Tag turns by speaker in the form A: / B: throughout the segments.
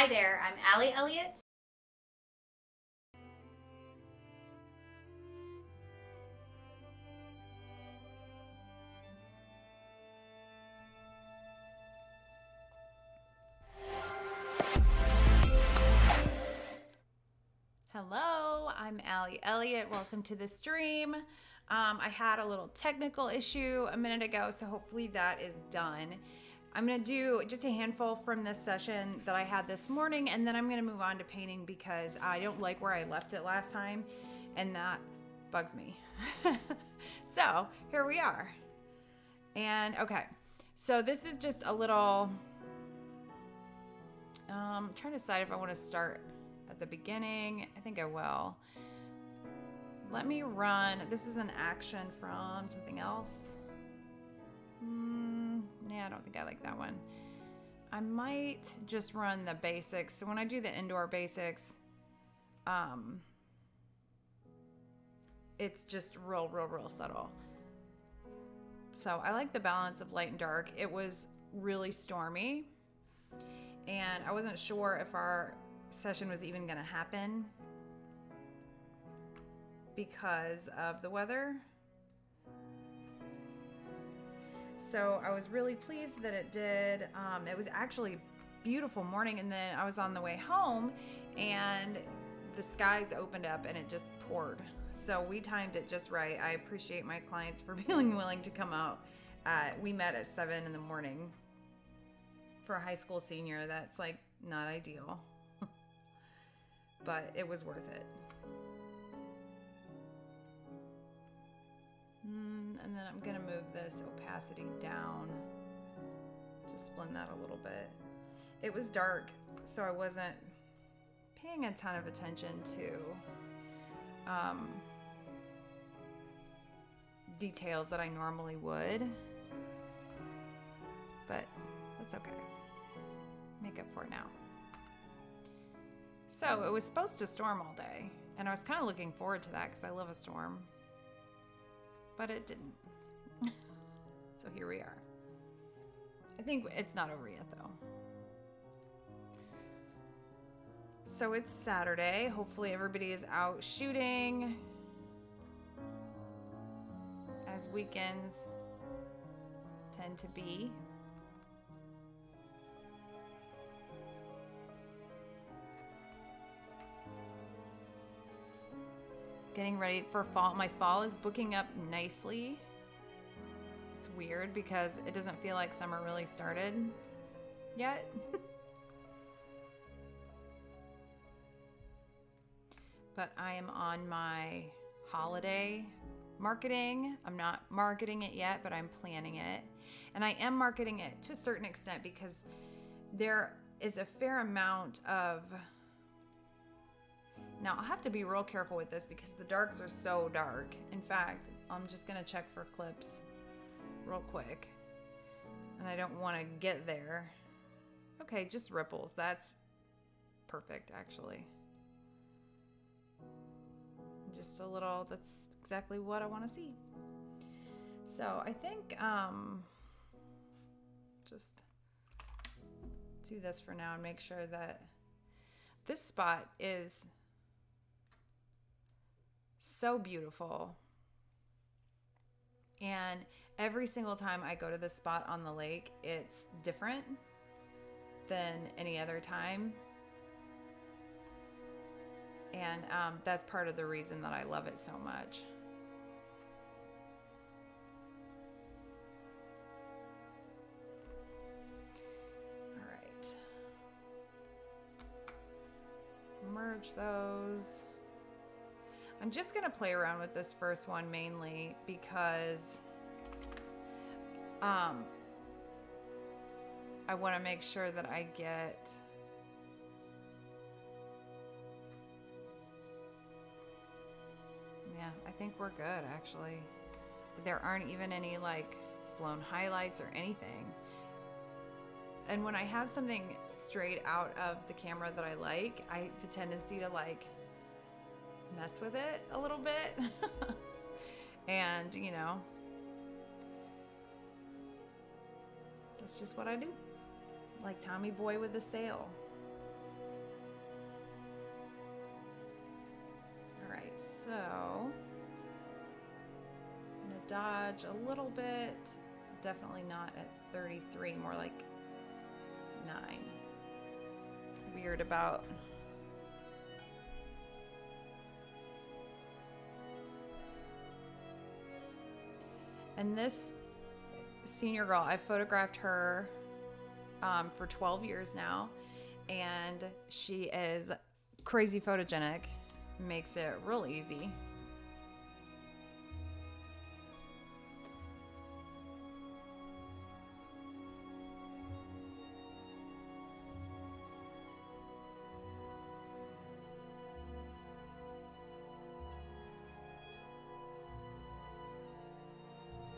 A: Hi there, I'm Allie Elliott.
B: Hello, I'm Allie Elliott. Welcome to the stream. I had a little technical issue a minute ago, so hopefully that is done. I'm going to do just a handful from this session that I had this morning, and then I'm going to move on to painting because I don't like where I left it last time, and that bugs me. So here we are. And okay, so this is just a little, trying to decide if I want to start at the beginning. I think I will. Let me run. This is an action from something else. Yeah, I don't think I like that one. I might just run the basics. So when I do the indoor basics, it's just real subtle. So I like the balance of light and dark. It was really stormy, and I wasn't sure if our session was even going to happen because of the weather. So I was really pleased that it did. It was actually a beautiful morning, and then I was on the way home and the skies opened up and it just poured. So we timed it just right. I appreciate my clients for being willing to come out. We met at 7 in the morning. For a high school senior, that's like not ideal, but it was worth it. And then I'm gonna move this opacity down, just blend that a little bit. It was dark, so I wasn't paying a ton of attention to details that I normally would, but that's okay. Make up for it now. So it was supposed to storm all day, and I was kind of looking forward to that because I love a storm, but it didn't. So here we are. I think it's not over yet though. So it's Saturday. Hopefully everybody is out shooting, as weekends tend to be. Getting ready for fall. My fall is booking up nicely. It's weird because it doesn't feel like summer really started yet. But I am on my holiday marketing. I'm not marketing it yet, but I'm planning it. And I am marketing it to a certain extent because there is a fair amount of... Now, I'll have to be real careful with this because the darks are so dark. In fact, I'm just going to check for clips real quick. And I don't want to get there. Okay, just ripples. That's perfect, actually. Just a little, that's exactly what I want to see. So I think just do this for now and make sure that this spot is so beautiful. And every single time I go to this spot on the lake, it's different than any other time. And that's part of the reason that I love it so much. All right. Merge those. I'm just going to play around with this first one mainly because I want to make sure that I get I think we're good actually. There aren't even any like blown highlights or anything. And when I have something straight out of the camera that I like, I have a tendency to like mess with it a little bit. And you know, that's just what I do. Like Tommy Boy with the sail. So I'm gonna dodge a little bit. Definitely not at 33, more like 9. Weird about and this senior girl, I photographed her for 12 years now, and she is crazy photogenic, makes it real easy.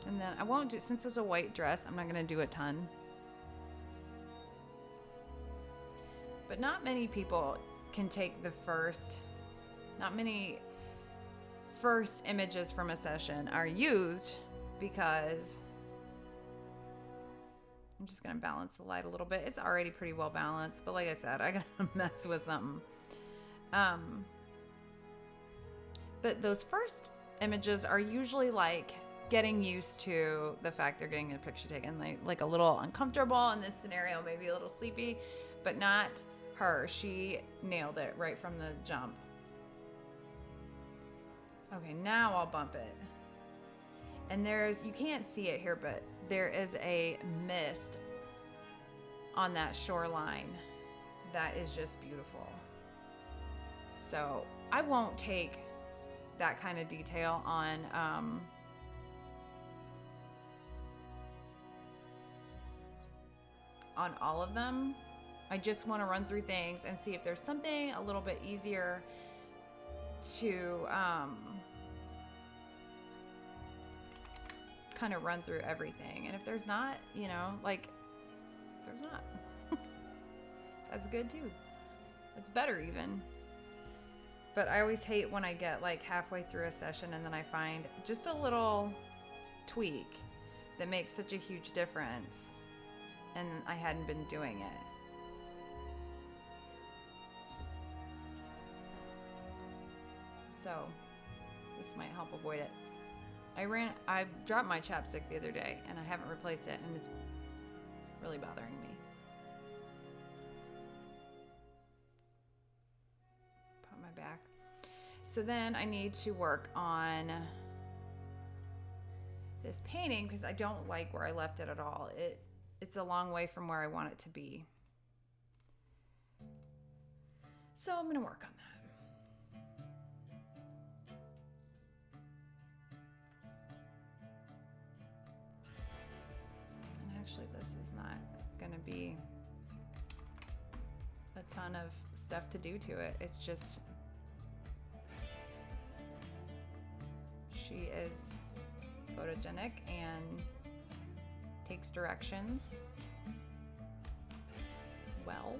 B: And then I won't do, since it's a white dress, I'm not going to do a ton. But not many people can take the not many first images from a session are used, because I'm just going to balance the light a little bit. It's already pretty well balanced, but like I said, I got to mess with something. But those first images are usually like getting used to the fact they're getting a picture taken, like a little uncomfortable in this scenario, maybe a little sleepy, but not her. She nailed it right from the jump. Okay, now I'll bump it. And you can't see it here, but there is a mist on that shoreline that is just beautiful. So I won't take that kind of detail on all of them. I just want to run through things and see if there's something a little bit easier to kind of run through everything. And if there's not, there's not. That's good too. It's better even. But I always hate when I get like halfway through a session and then I find just a little tweak that makes such a huge difference, and I hadn't been doing it. So this might help avoid it. I dropped my chapstick the other day and I haven't replaced it, and it's really bothering me. Pop my back. So then I need to work on this painting because I don't like where I left it at all. It's a long way from where I want it to be. So I'm going to work on that. And actually, this is not going to be a ton of stuff to do to it. It's just, she is photogenic and takes directions well.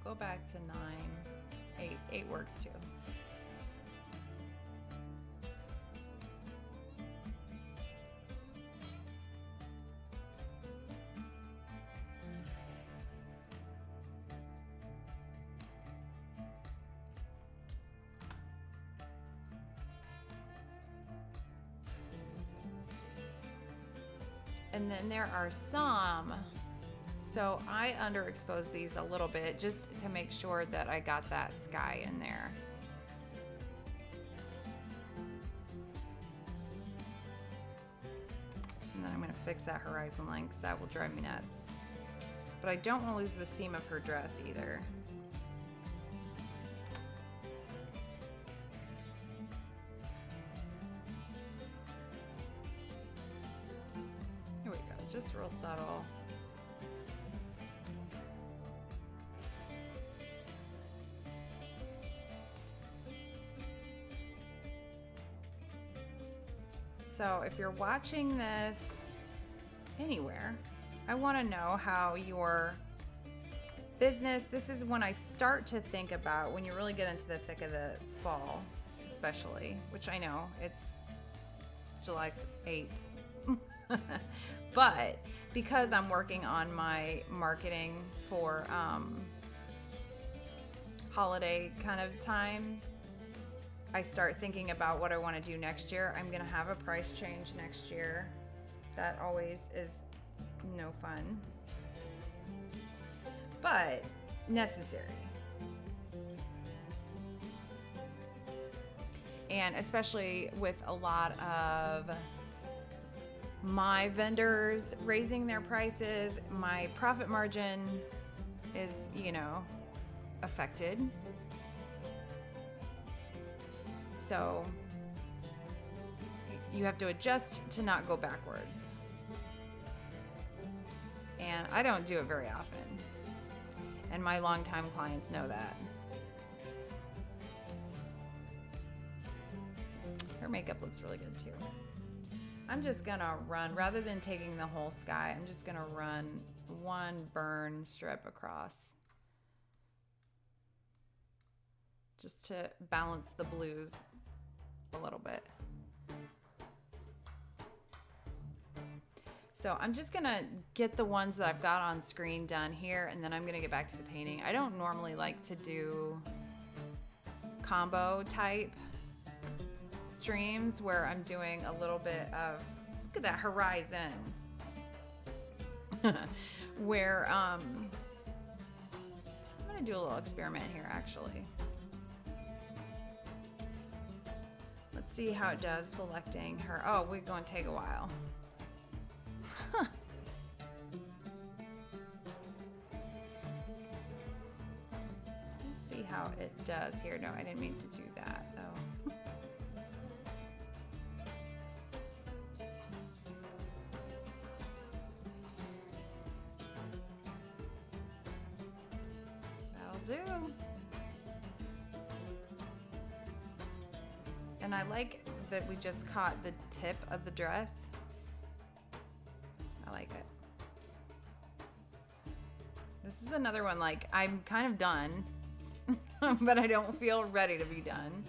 B: Go back to 9, 8. 8 works too. And then there are some. So I underexposed these a little bit just to make sure that I got that sky in there. And then I'm going to fix that horizon line because that will drive me nuts. But I don't want to lose the seam of her dress either. Here we go, just real subtle. So if you're watching this anywhere, I want to know how your business, this is when I start to think about when you really get into the thick of the fall, especially, which I know it's July 8th. But because I'm working on my marketing for holiday kind of time, I start thinking about what I want to do next year. I'm going to have a price change next year. That always is no fun, but necessary. And especially with a lot of my vendors raising their prices, my profit margin is, affected. So you have to adjust to not go backwards. And I don't do it very often. And my longtime clients know that. Her makeup looks really good too. I'm just gonna run, rather than taking the whole sky, I'm just gonna run one burn strip across, just to balance the blues a little bit. So I'm just gonna get the ones that I've got on screen done here, and then I'm gonna get back to the painting. I don't normally like to do combo type streams where I'm doing a little bit of, look at that horizon, where I'm gonna do a little experiment here actually. Let's see how it does selecting her. Oh, we're going to take a while. Let's see how it does here. No, I didn't mean to do that though. That'll do. And I like that we just caught the tip of the dress. I like it. This is another one, like, I'm kind of done, but I don't feel ready to be done.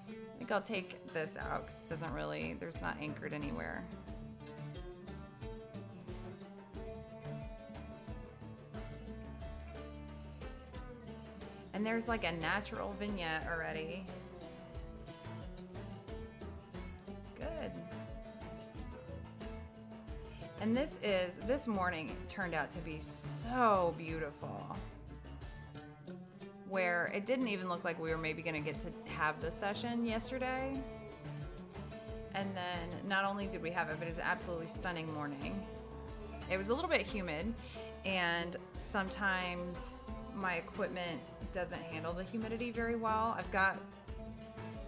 B: I think I'll take this out because it doesn't really, there's not anchored anywhere. And there's like a natural vignette already. And this morning turned out to be so beautiful, where it didn't even look like we were maybe gonna get to have the session yesterday. And then not only did we have it, but it was an absolutely stunning morning. It was a little bit humid, and sometimes my equipment doesn't handle the humidity very well. I've got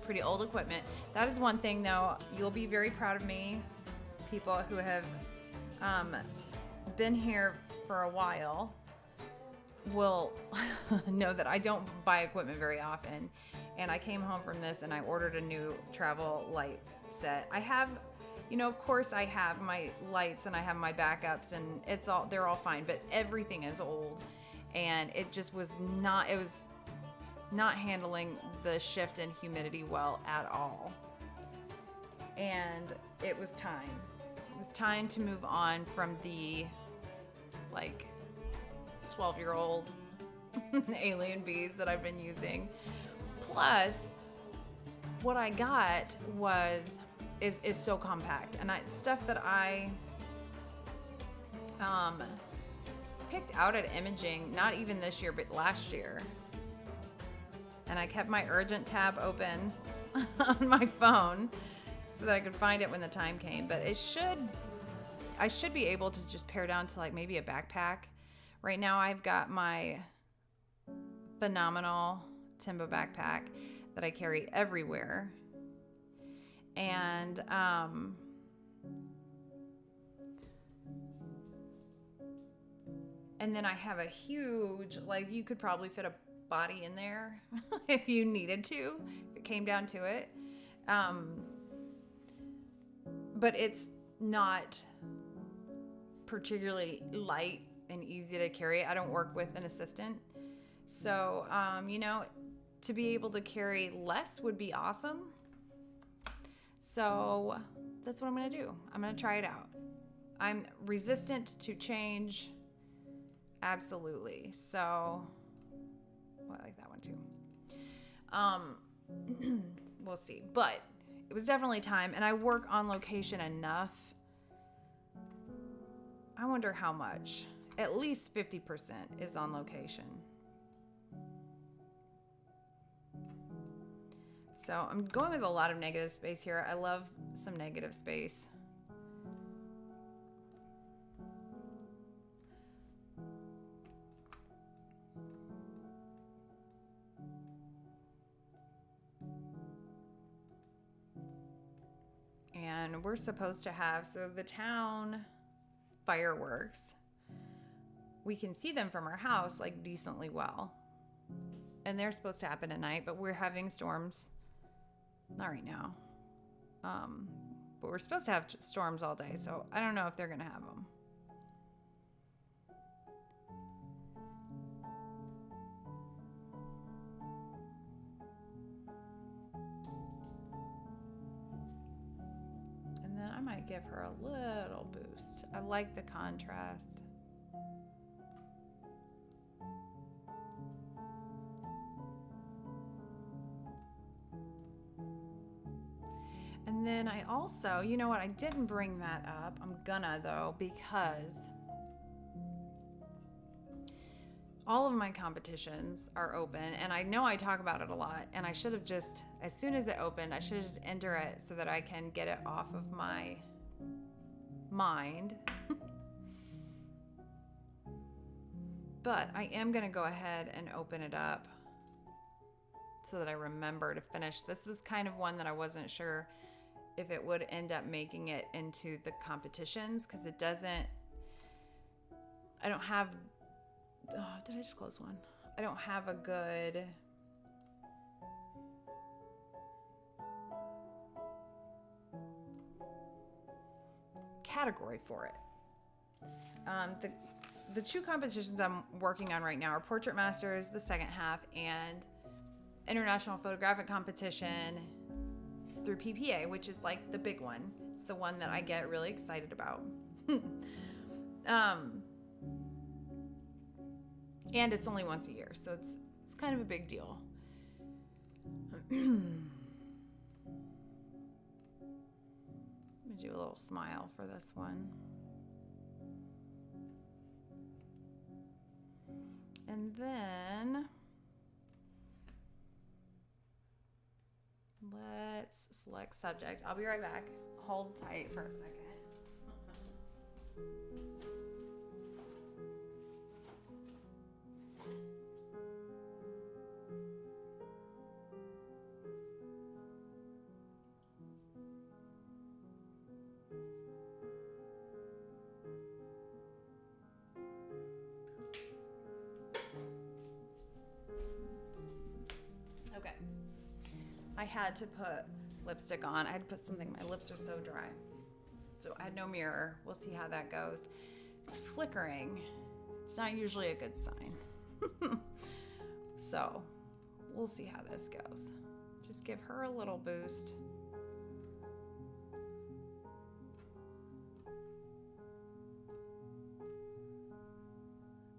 B: pretty old equipment. That is one thing though, you'll be very proud of me, people who have been here for a while will know that I don't buy equipment very often. And I came home from this and I ordered a new travel light set. I have, of course I have my lights and I have my backups and they're all fine, but everything is old and it was not handling the shift in humidity well at all. And it was time. It was time to move on from the 12-year-old alien bees that I've been using. Plus, what I got is so compact, and stuff that I picked out at imaging, not even this year, but last year. And I kept my urgent tab open on my phone so that I could find it when the time came. But I should be able to just pare down to maybe a backpack. Right now I've got my phenomenal Timbo backpack that I carry everywhere. And then I have a huge, you could probably fit a body in there if you needed to, if it came down to it. But it's not particularly light and easy to carry. I don't work with an assistant. So, you know, to be able to carry less would be awesome. So that's what I'm going to do. I'm going to try it out. I'm resistant to change. Absolutely. So, well, I like that one too. We'll see. But it was definitely time, and I work on location enough. I wonder how much. At least 50% is on location. So I'm going with a lot of negative space here. I love some negative space. And we're supposed to have, so the town fireworks, we can see them from our house like decently well. And they're supposed to happen at night, but we're having storms. Not right now. But we're supposed to have storms all day, so I don't know if they're going to have them. And then I might give her a little boost. I like the contrast. And then I also, you know what, I didn't bring that up. I'm gonna though, because all of my competitions are open, and I know I talk about it a lot, and I should have just, as soon as it opened, I should have just enter it so that I can get it off of my mind. But I am gonna go ahead and open it up so that I remember to finish. This was kind of one that I wasn't sure if it would end up making it into the competitions, because it doesn't, I don't have, oh, did I just close one? I don't have a good category for it. The two competitions I'm working on right now are Portrait Masters, the second half, and International Photographic Competition through PPA, which is like the big one. It's the one that I get really excited about. And it's only once a year, so it's kind of a big deal. Let me do a little smile for this one. And then let's select subject. I'll be right back. Hold tight for a second. Okay. I had to put lipstick on. I had to put something, my lips are so dry. So I had no mirror. We'll see how that goes. It's flickering. It's not usually a good sign. So we'll see how this goes. Just give her a little boost.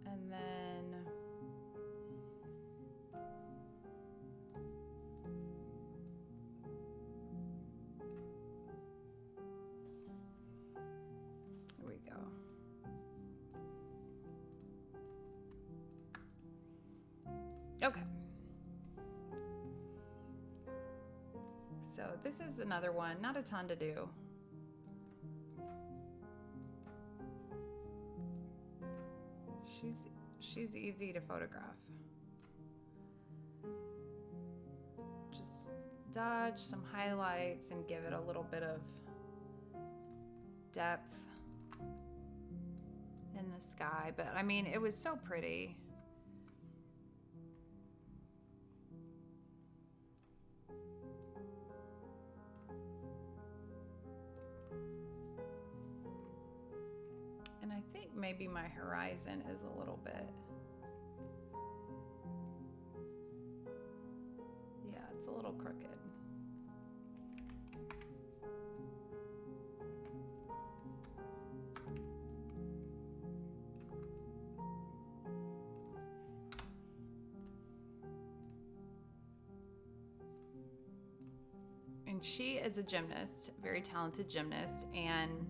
B: And then here we go. Okay. So this is another one, not a ton to do. She's easy to photograph. Just dodge some highlights and give it a little bit of depth in the sky. But I mean, it was so pretty. And I maybe my horizon is a little bit, yeah, it's a little crooked. And she is a gymnast, very talented gymnast, and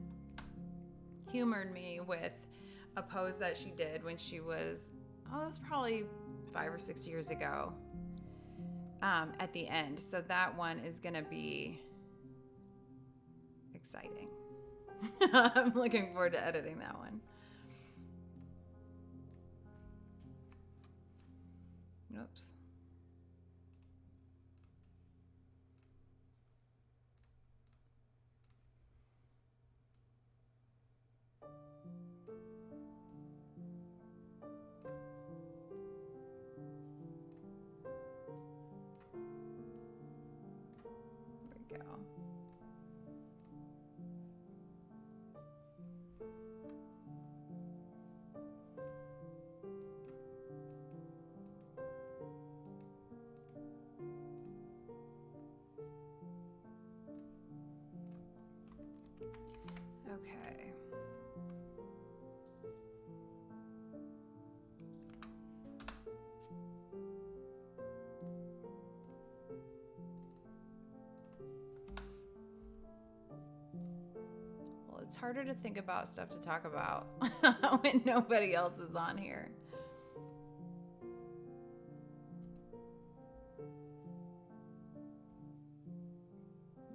B: humored me with a pose that she did when she was, it was probably 5 or 6 years ago, at the end. So that one is going to be exciting. I'm looking forward to editing that one. Oops. There we go. Okay. Well, it's harder to think about stuff to talk about when nobody else is on here.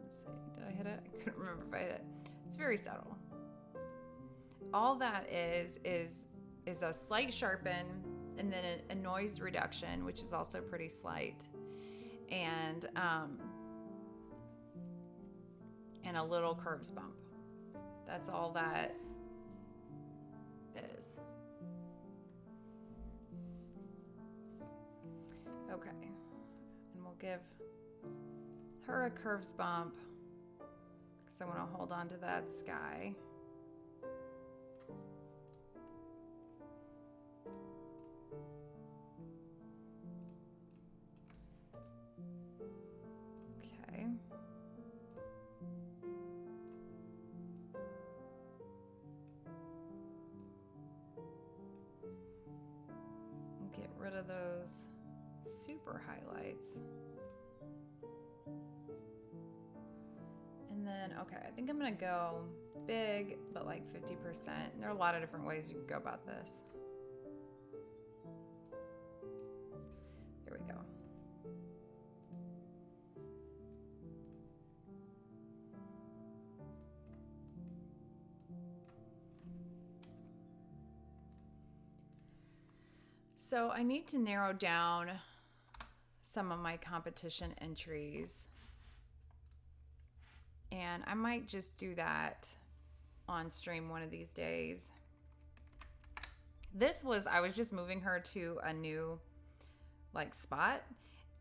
B: Let's see. Did I hit it? I couldn't remember if I hit it. It's very subtle. All that is a slight sharpen, and then a noise reduction, which is also pretty slight, and a little curves bump. That's all that is. Okay, and we'll give her a curves bump because I want to hold on to that sky. Okay. Get rid of those super highlights. And then, okay, I think I'm gonna go big, but like 50%. There are a lot of different ways you can go about this. There we go. So I need to narrow down some of my competition entries, and I might just do that on stream one of these days. I was just moving her to a new like spot,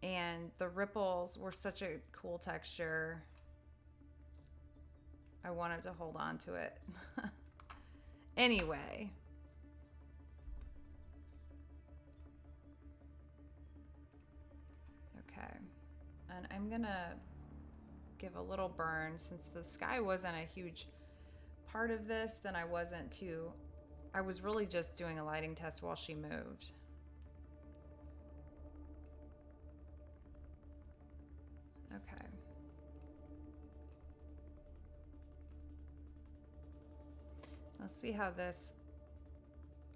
B: and the ripples were such a cool texture. I wanted to hold on to it. Anyway. Okay, and I'm gonna give a little burn since the sky wasn't a huge part of this. Then I was really just doing a lighting test while she moved. Okay. Let's see how this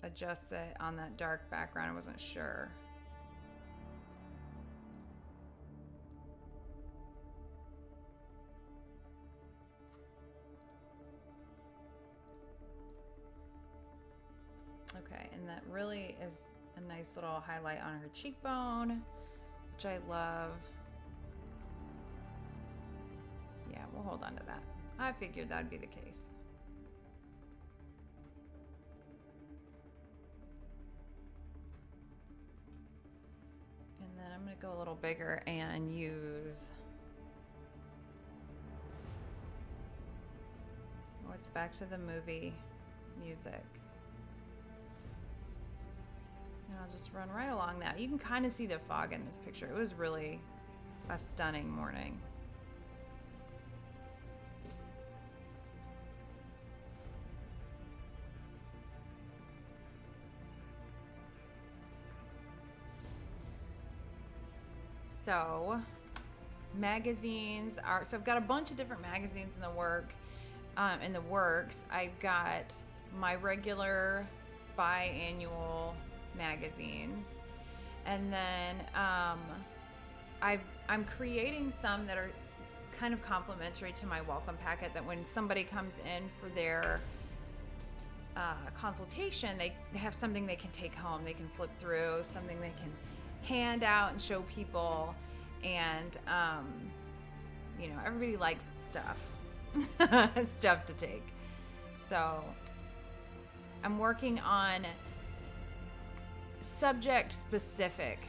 B: adjusts it on that dark background. I wasn't sure. Okay, and that really is a nice little highlight on her cheekbone, which I love. Yeah, we'll hold on to that. I figured that'd be the case. And then I'm gonna go a little bigger and use, oh, it's back to the movie music. I'll just run right along that. You can kind of see the fog in this picture. It was really a stunning morning. So magazines are, so I've got a bunch of different magazines in the works. I've got my regular biannual magazines, and then I'm creating some that are kind of complimentary to my welcome packet, that when somebody comes in for their consultation, they have something they can take home, they can flip through, something they can hand out and show people. And everybody likes stuff stuff to take. So I'm working on subject specific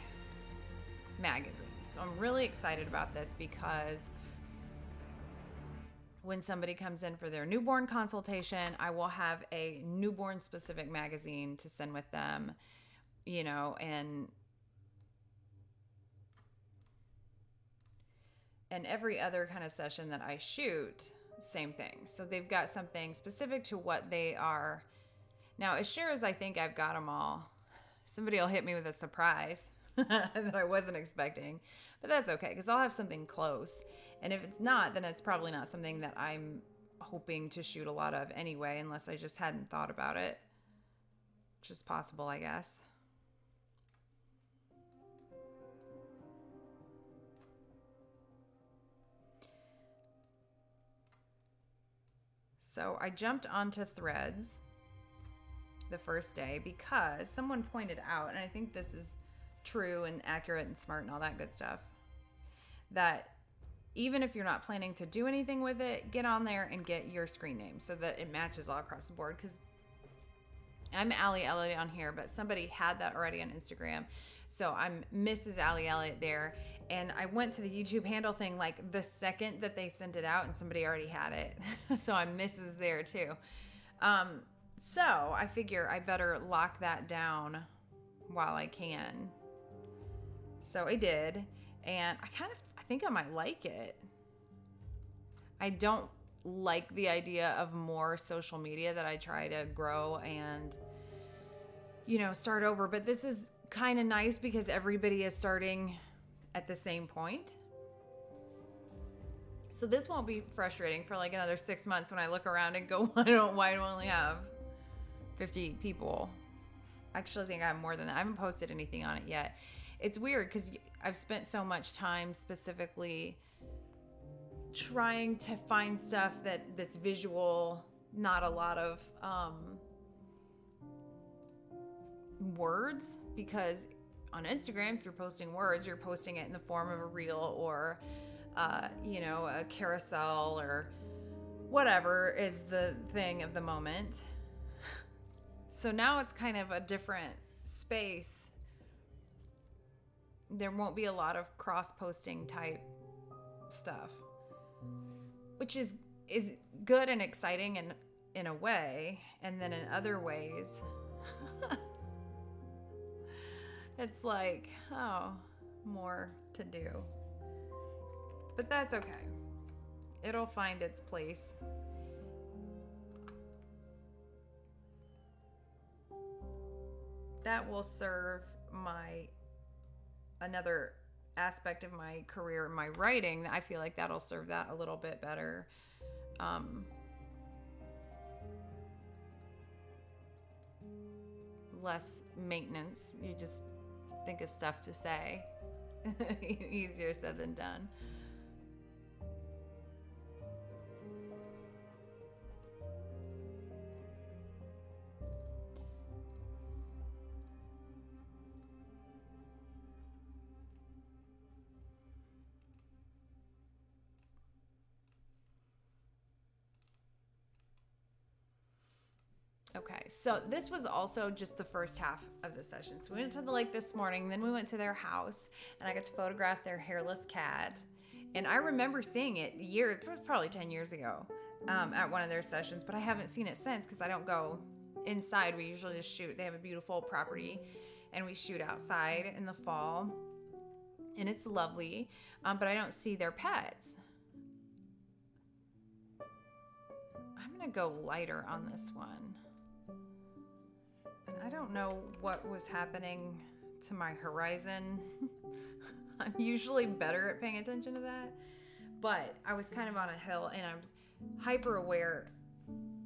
B: magazines. So I'm really excited about this, because when somebody comes in for their newborn consultation, I will have a newborn specific magazine to send with them, and every other kind of session that I shoot, same thing. So they've got something specific to what they are. Now, as sure as I think I've got them all, somebody will hit me with a surprise that I wasn't expecting. But that's okay, because I'll have something close. And if it's not, then it's probably not something that I'm hoping to shoot a lot of anyway, unless I just hadn't thought about it, which is possible, I guess. So I jumped onto Threads the first day because someone pointed out, and I think this is true and accurate and smart and all that good stuff, that even if you're not planning to do anything with it, get on there and get your screen name so that it matches all across the board. Because I'm Allie Elliott on here, but somebody had that already on Instagram. So I'm Mrs. Allie Elliott there. And I went to the YouTube handle thing like the second that they sent it out, and somebody already had it. So I'm Mrs. there too. So I figure I better lock that down while I can. So I did. And I think I might like it. I don't like the idea of more social media that I try to grow and, start over. But this is kind of nice because everybody is starting at the same point. So this won't be frustrating for like another 6 months when I look around and go, why do I only have 50 people? I actually think I have more than that. I haven't posted anything on it yet. It's weird because I've spent so much time specifically trying to find stuff that's visual, not a lot of words, because on Instagram, if you're posting words, you're posting it in the form of a reel or, a carousel or whatever is the thing of the moment. So now it's kind of a different space. There won't be a lot of cross-posting type stuff, which is good and exciting in a way, and then in other ways it's like, oh, more to do. But that's okay. It'll find its place. That will serve another aspect of my career, my writing. I feel like that'll serve that a little bit better. Less maintenance. You just think of stuff to say. Easier said than done. Okay, so this was also just the first half of the session. So we went to the lake this morning, then we went to their house, and I got to photograph their hairless cat. And I remember seeing it probably 10 years ago at one of their sessions, but I haven't seen it since because I don't go inside. We usually just shoot. They have a beautiful property and we shoot outside in the fall, and it's lovely, but I don't see their pets. I'm gonna go lighter on this one. And I don't know what was happening to my horizon. I'm usually better at paying attention to that, but I was kind of on a hill and I was hyper aware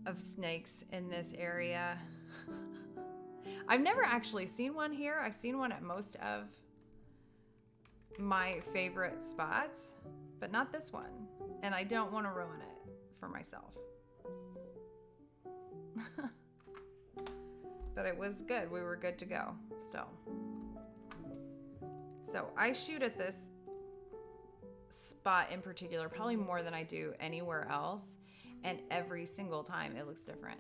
B: of snakes in this area. I've never actually seen one here. I've seen one at most of my favorite spots, but not this one. And I don't want to ruin it for myself. But it was good. We were good to go still. So I shoot at this spot in particular, probably more than I do anywhere else. And every single time it looks different.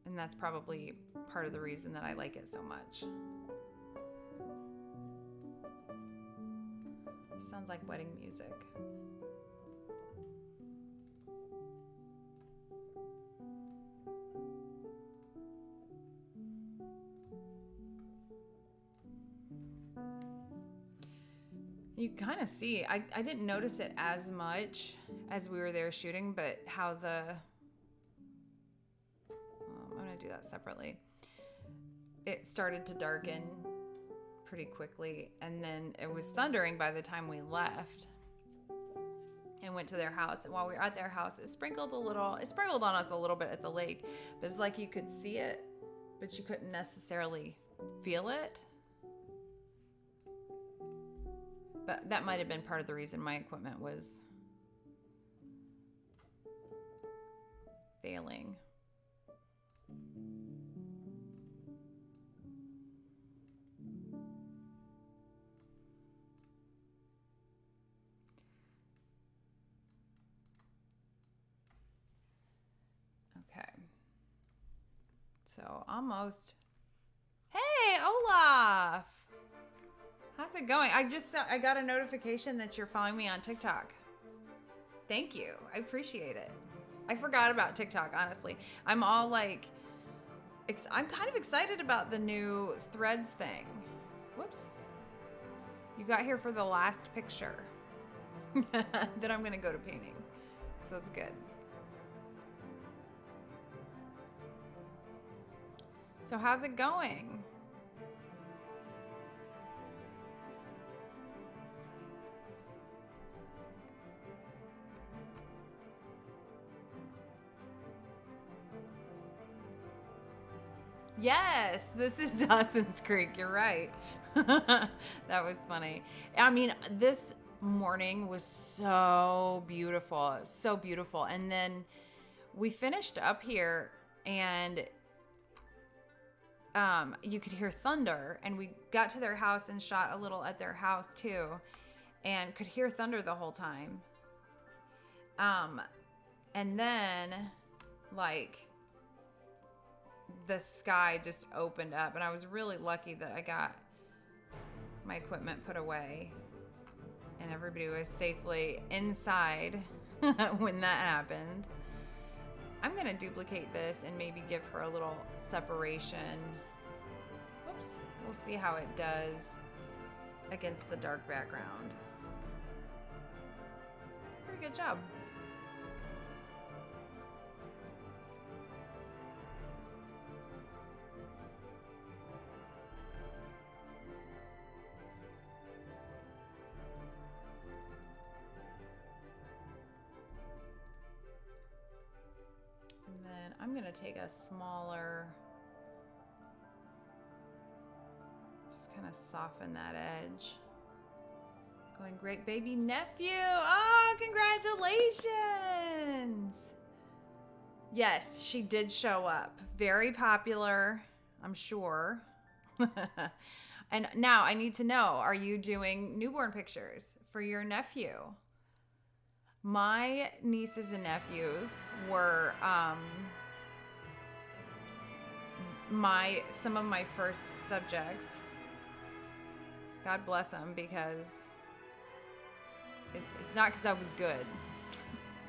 B: And that's probably part of the reason that I like it so much. It sounds like wedding music. You kind of see, I didn't notice it as much as we were there shooting, but how I'm going to do that separately. It started to darken pretty quickly, and then it was thundering by the time we left and went to their house. And while we were at their house, it sprinkled on us a little bit at the lake, but it's like you could see it, but you couldn't necessarily feel it. But that might have been part of the reason my equipment was failing. Okay. So almost. Hey, Olaf! How's it going? I got a notification that you're following me on TikTok. Thank you. I appreciate it. I forgot about TikTok, honestly. I'm all like, I'm kind of excited about the new Threads thing. Whoops. You got here for the last picture. Then I'm going to go to painting. So it's good. So how's it going? Yes, this is Dawson's Creek. You're right. That was funny. I mean, this morning was so beautiful. So beautiful. And then we finished up here and you could hear thunder, and we got to their house and shot a little at their house too, and could hear thunder the whole time. And then like the sky just opened up, and I was really lucky that I got my equipment put away and everybody was safely inside when that happened. I'm gonna duplicate this and maybe give her a little separation. Whoops. We'll see how it does against the dark background. Pretty good job. I'm going to take a smaller, just kind of soften that edge. Going great baby nephew. Oh, congratulations. Yes, she did show up. Very popular, I'm sure. And now I need to know, are you doing newborn pictures for your nephew? My nieces and nephews were some of my first subjects. God bless them, because it's not because I was good.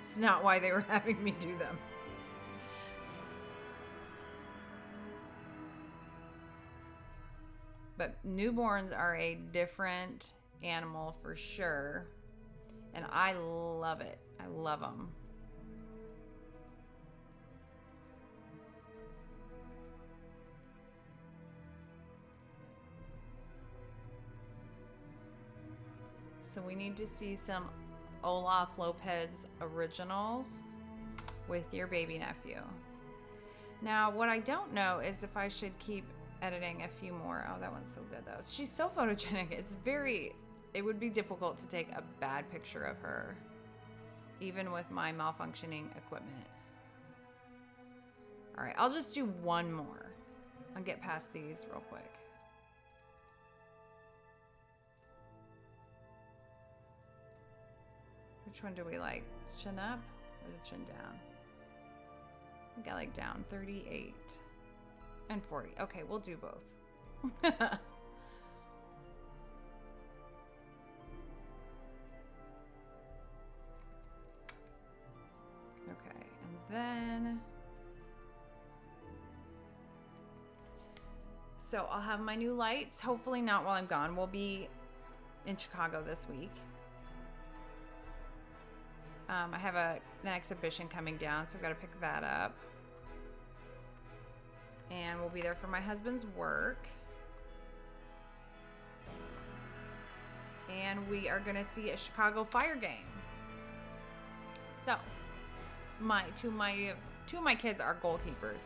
B: It's not why they were having me do them. But newborns are a different animal for sure. And I love it. I love them. So we need to see some Olaf Lopez originals with your baby nephew. Now, what I don't know is if I should keep editing a few more. Oh, that one's so good though. She's so photogenic. It would be difficult to take a bad picture of her, even with my malfunctioning equipment. All right, I'll just do one more. I'll get past these real quick. Which one do we like? Chin up or the chin down? I think I like down. 38 and 40. Okay, we'll do both. Okay, and then so I'll have my new lights. Hopefully not while I'm gone. We'll be in Chicago this week. I have an exhibition coming down, so I've got to pick that up. And we'll be there for my husband's work. And we are going to see a Chicago Fire game. So, two of my kids are goalkeepers,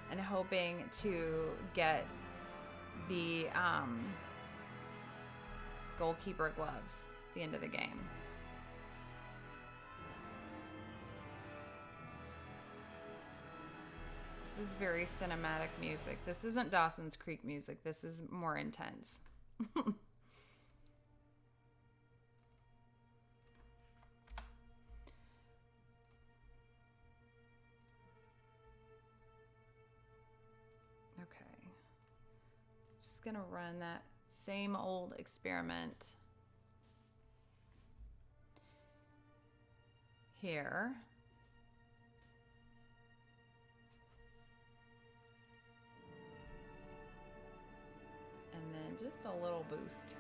B: and hoping to get the goalkeeper gloves at the end of the game. This is very cinematic music. This isn't Dawson's Creek music. This is more intense. Okay. Just gonna run that same old experiment here. And then just a little boost.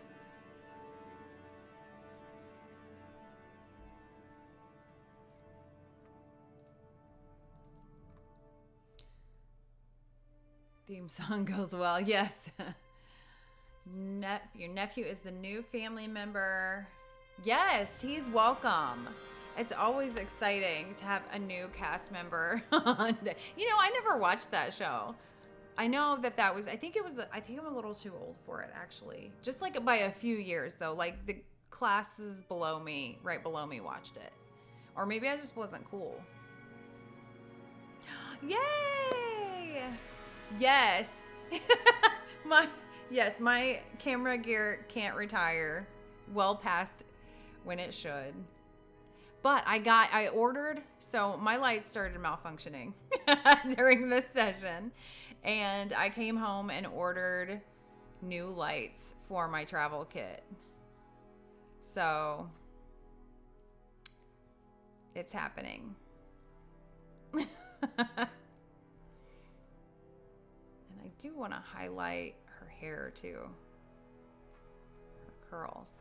B: Theme song goes well, yes. Your nephew is the new family member. Yes, he's welcome. It's always exciting to have a new cast member on. You know, I never watched that show. I know that was, I think I'm a little too old for it, actually. Just like by a few years, though. Like the classes right below me watched it. Or maybe I just wasn't cool. Yay! Yes. My camera gear can't retire well past when it should. But I ordered, so my lights started malfunctioning during this session. And I came home and ordered new lights for my travel kit. So it's happening. And I do want to highlight her hair too. Her curls.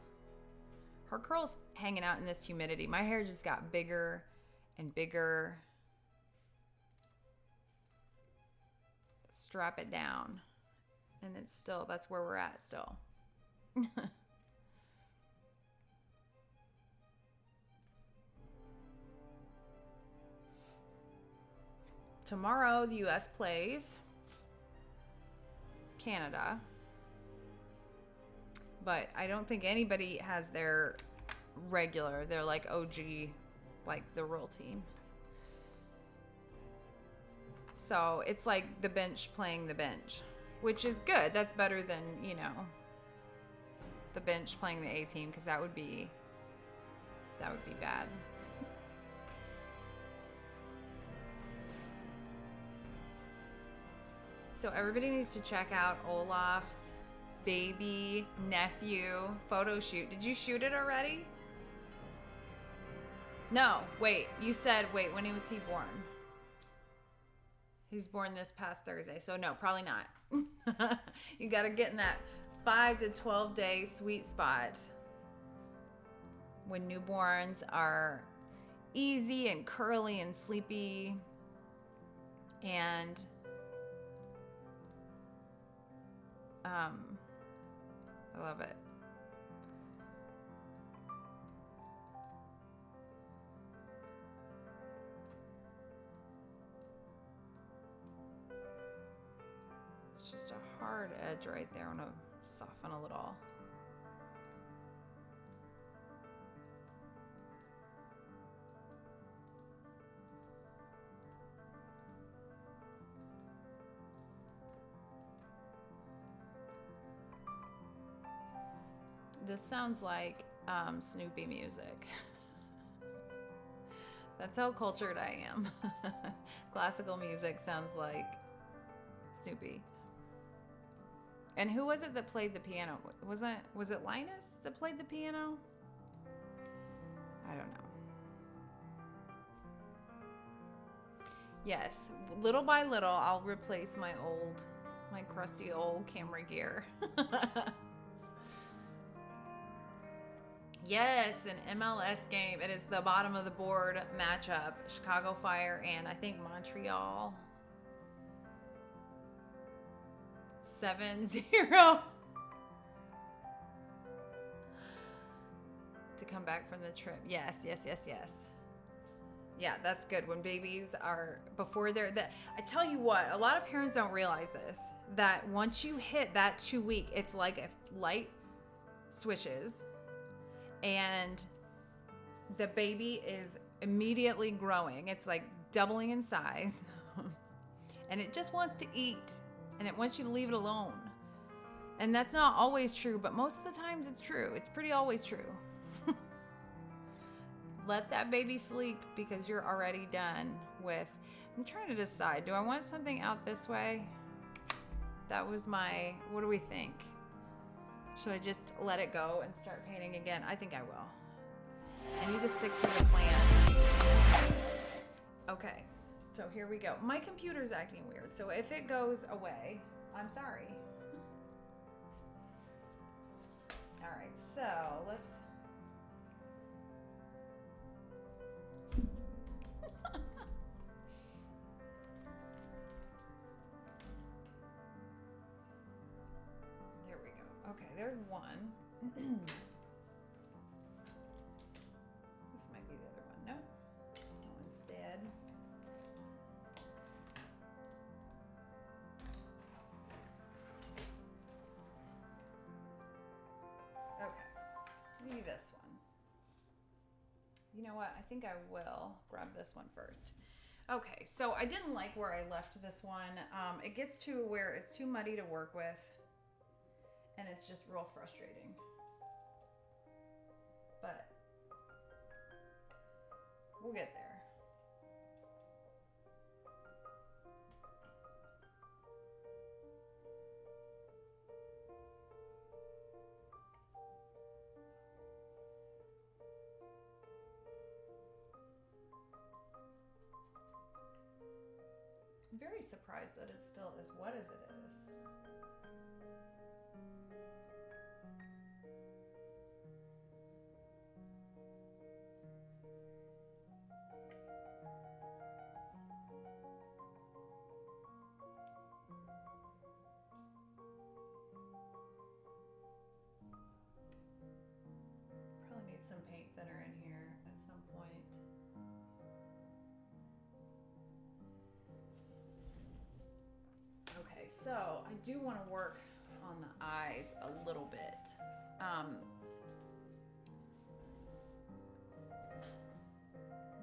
B: Her curls hanging out in this humidity. My hair just got bigger and bigger. Strap it down, and that's where we're at still. Tomorrow the US plays Canada, but I don't think anybody has their regular, they're like OG, like the real team. So it's like the bench playing the bench, which is good. That's better than, the bench playing the A team, because that would be bad. So everybody needs to check out Olaf's baby nephew photo shoot. Did you shoot it already? No, wait. You said, when was he born? He's born this past Thursday, so no, probably not. You got to get in that 5 to 12 day sweet spot when newborns are easy and curly and sleepy, and I love it. It's just a hard edge right there. I want to soften a little. This sounds like Snoopy music. That's how cultured I am. Classical music sounds like Snoopy. And who was it that played the piano? Was it Linus that played the piano? I don't know. Yes, little by little, I'll replace my crusty old camera gear. Yes, an MLS game. It is the bottom of the board matchup. Chicago Fire and I think Montreal. 7-0. To come back from the trip. Yes. Yeah, that's good. When babies are, before they're, I tell you what, a lot of parents don't realize this, that once you hit that 2 week, it's like if light switches and the baby is immediately growing. It's like doubling in size and it just wants to eat and it wants you to leave it alone. And that's not always true, but most of the times it's true. It's pretty always true. Let that baby sleep because you're already done with, I'm trying to decide, do I want something out this way? That was my, what do we think? Should I just let it go and start painting again? I think I will. I need to stick to the plan. Okay, so here we go. My computer's acting weird, so if it goes away, I'm sorry. All right, so let's, there we go. Okay, there's one. This might be the other one. No, that one's dead. Okay, maybe this one. You know what? I think I will grab this one first. Okay, so I didn't like where I left this one. It gets to where it's too muddy to work with, and it's just real frustrating. But we'll get there. I'm very surprised that it's still as wet as it is. Probably need some paint thinner in here at some point. Okay, so I do want to work on the eyes a little bit.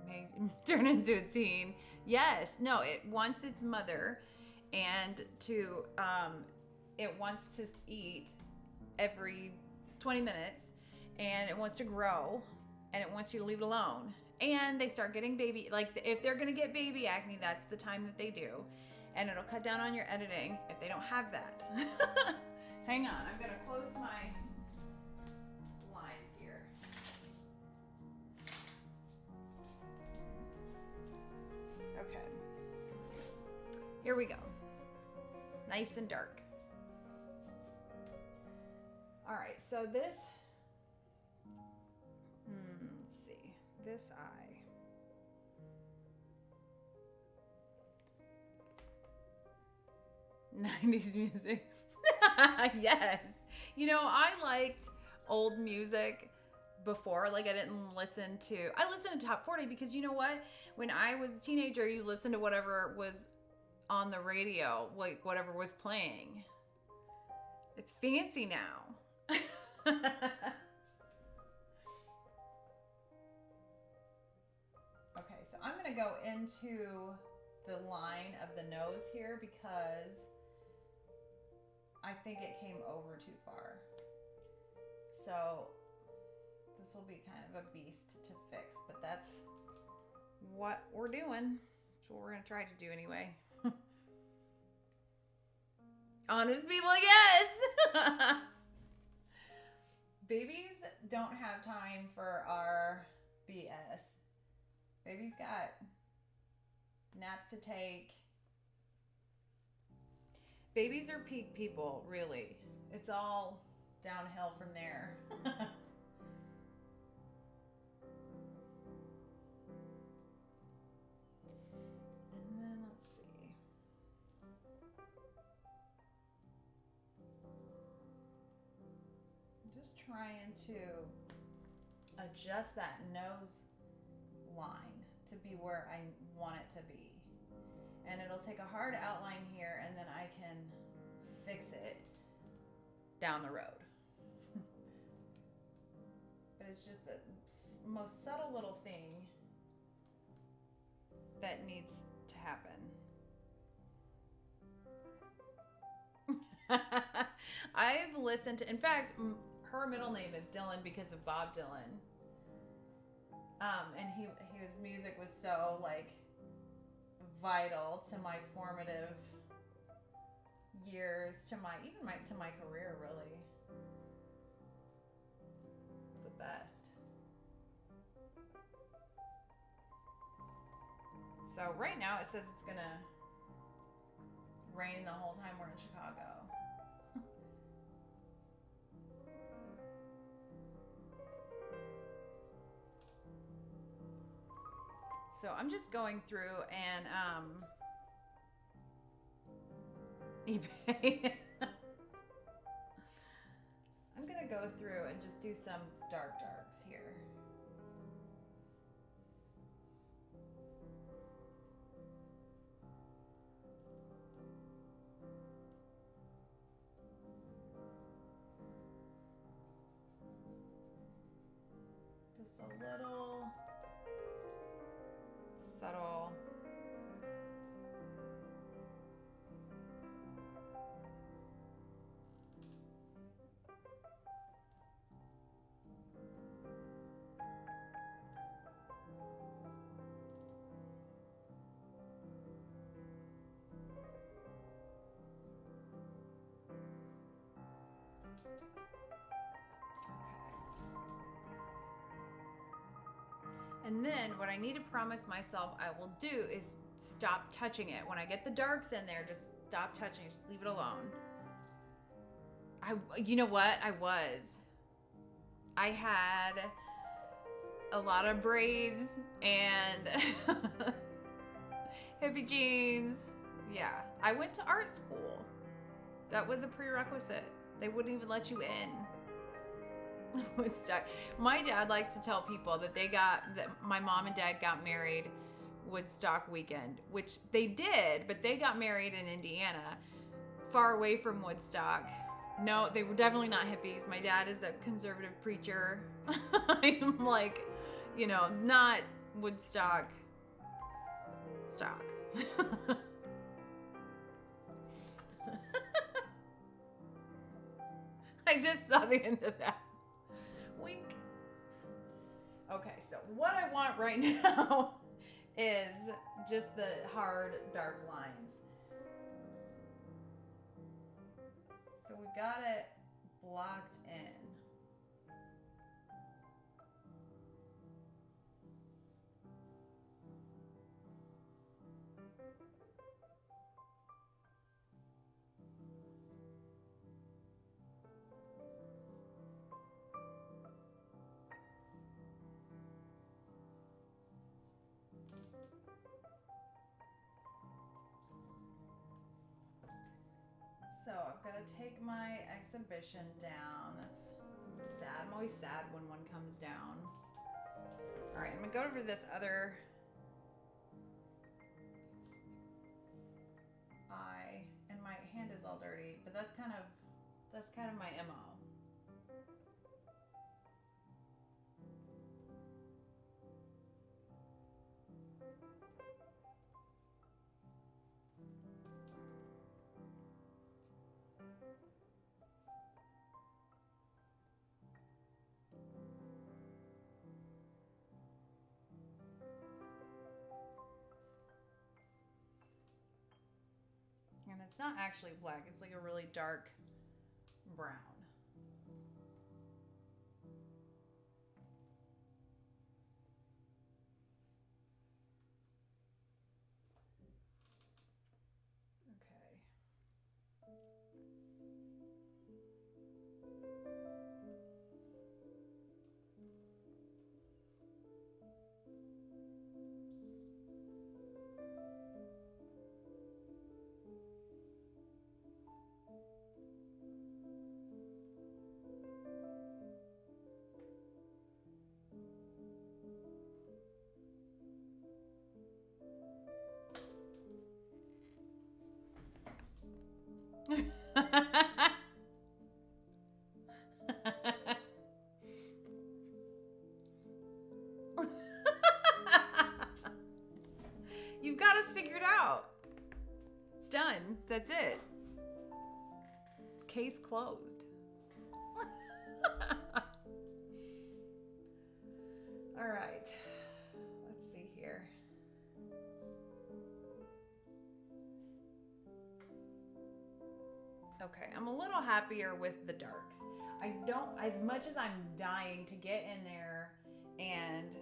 B: May turn into a teen. Yes, no, it wants its mother, and to it wants to eat every 20 minutes, and it wants to grow, and it wants you to leave it alone. And they start getting baby, like if they're gonna get baby acne, that's the time that they do. And it'll cut down on your editing if they don't have that. Hang on, I'm gonna close my lines here. Okay. Here we go. Nice and dark. All right, so this, let's see, this eye. '90s music. Yes. You know, I liked old music before. Like, I listened to top 40 because you know what? When I was a teenager, you listened to whatever was on the radio, like whatever was playing. It's fancy now. Okay, so I'm going to go into the line of the nose here because I think it came over too far. So this will be kind of a beast to fix, but that's what we're doing. That's what we're going to try to do anyway. Honest people, yes! Babies don't have time for our BS. Baby's got naps to take. Babies are peak people, really. It's all downhill from there. And then let's see. I'm just trying to adjust that nose line to be where I want it to be. And it'll take a hard outline here and then I can fix it down the road. But it's just the most subtle little thing that needs to happen. I've listened to, in fact, her middle name is Dylan because of Bob Dylan. And his music was so like vital to my formative years, to my career, really. The best. So right now it says it's gonna rain the whole time we're in Chicago. So I'm just going through and eBay. I'm gonna go through and just do some darks here. Just a little subtle. And then what I need to promise myself I will do is stop touching it. When I get the darks in there, just stop touching it. Just leave it alone. You know what? I had a lot of braids and hippie jeans. Yeah. I went to art school. That was a prerequisite. They wouldn't even let you in. Woodstock. My dad likes to tell people that my mom and dad got married Woodstock weekend, which they did, but they got married in Indiana, far away from Woodstock. No, they were definitely not hippies. My dad is a conservative preacher. I'm like, not Woodstock stock. I just saw the end of that. Wink. Okay, so what I want right now is just the hard, dark lines. So we got it blocked in. So I'm gonna take my exhibition down. That's sad. I'm always sad when one comes down. All right, I'm gonna go over this other eye, and my hand is all dirty, but that's kind of my MO. And it's not actually black, it's like a really dark brown. You've got us figured out. It's done. That's it. Case closed. All right. Let's see here. Okay, I'm a little happier with the darks. I don't, as much as I'm dying to get in there and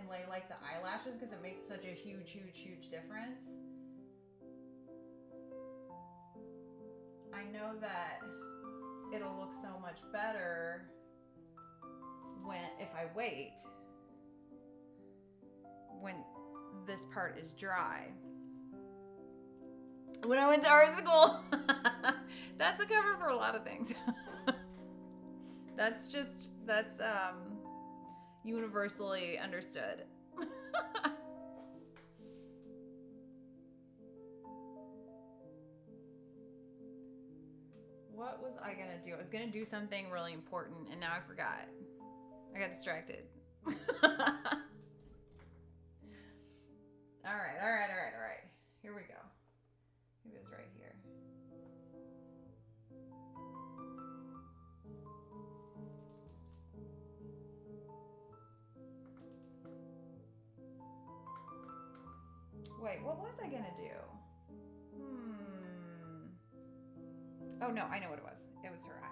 B: lay like the eyelashes, because it makes such a huge difference. I know that it'll look so much better if I wait when this part is dry. When I went to art school. That's a cover for a lot of things. that's universally understood. What was I gonna do? I was gonna do something really important and now I forgot. I got distracted. All right. Here we go. Maybe it was right here. Wait, what was I gonna do? Oh no, I know what it was. It was her eye.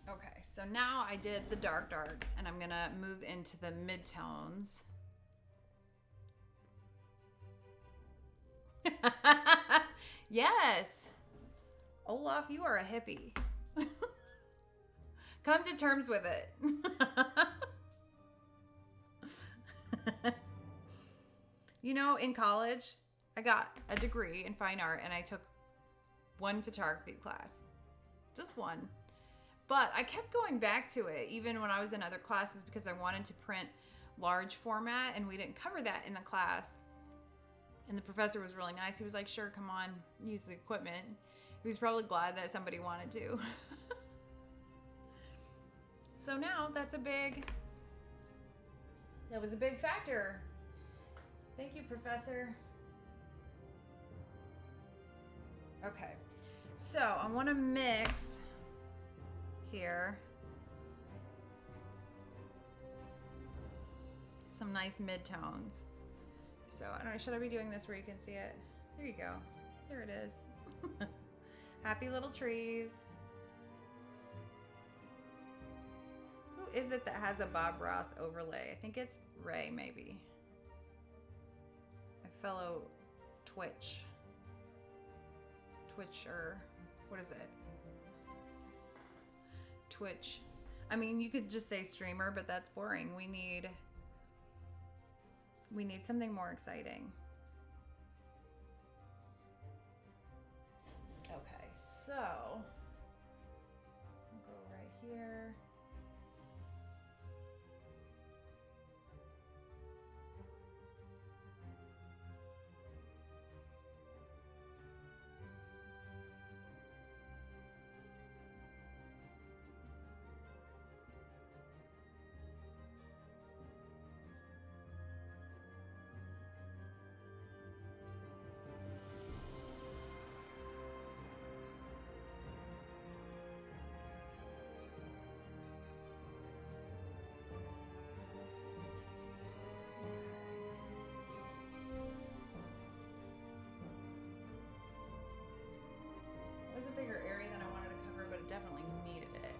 B: Okay, so now I did the darks and I'm gonna move into the midtones. Yes. Olaf, you are a hippie. Come to terms with it. You know, in college, I got a degree in fine art and I took one photography class. Just one. But I kept going back to it even when I was in other classes because I wanted to print large format and we didn't cover that in the class. And the professor was really nice. He was like, sure, come on, use the equipment. He was probably glad that somebody wanted to. So now that was a big factor. Thank you, Professor. Okay, so I want to mix here some nice mid-tones. So I don't know, should I be doing this where you can see it? There you go. There it is. Happy little trees. Who is it that has a Bob Ross overlay? I think it's Ray, maybe. My fellow Twitcher. What is it? Twitch. I mean, you could just say streamer, but that's boring. We need something more exciting. Okay, so we'll go right here. It was a bigger area than I wanted to cover, but it definitely needed it.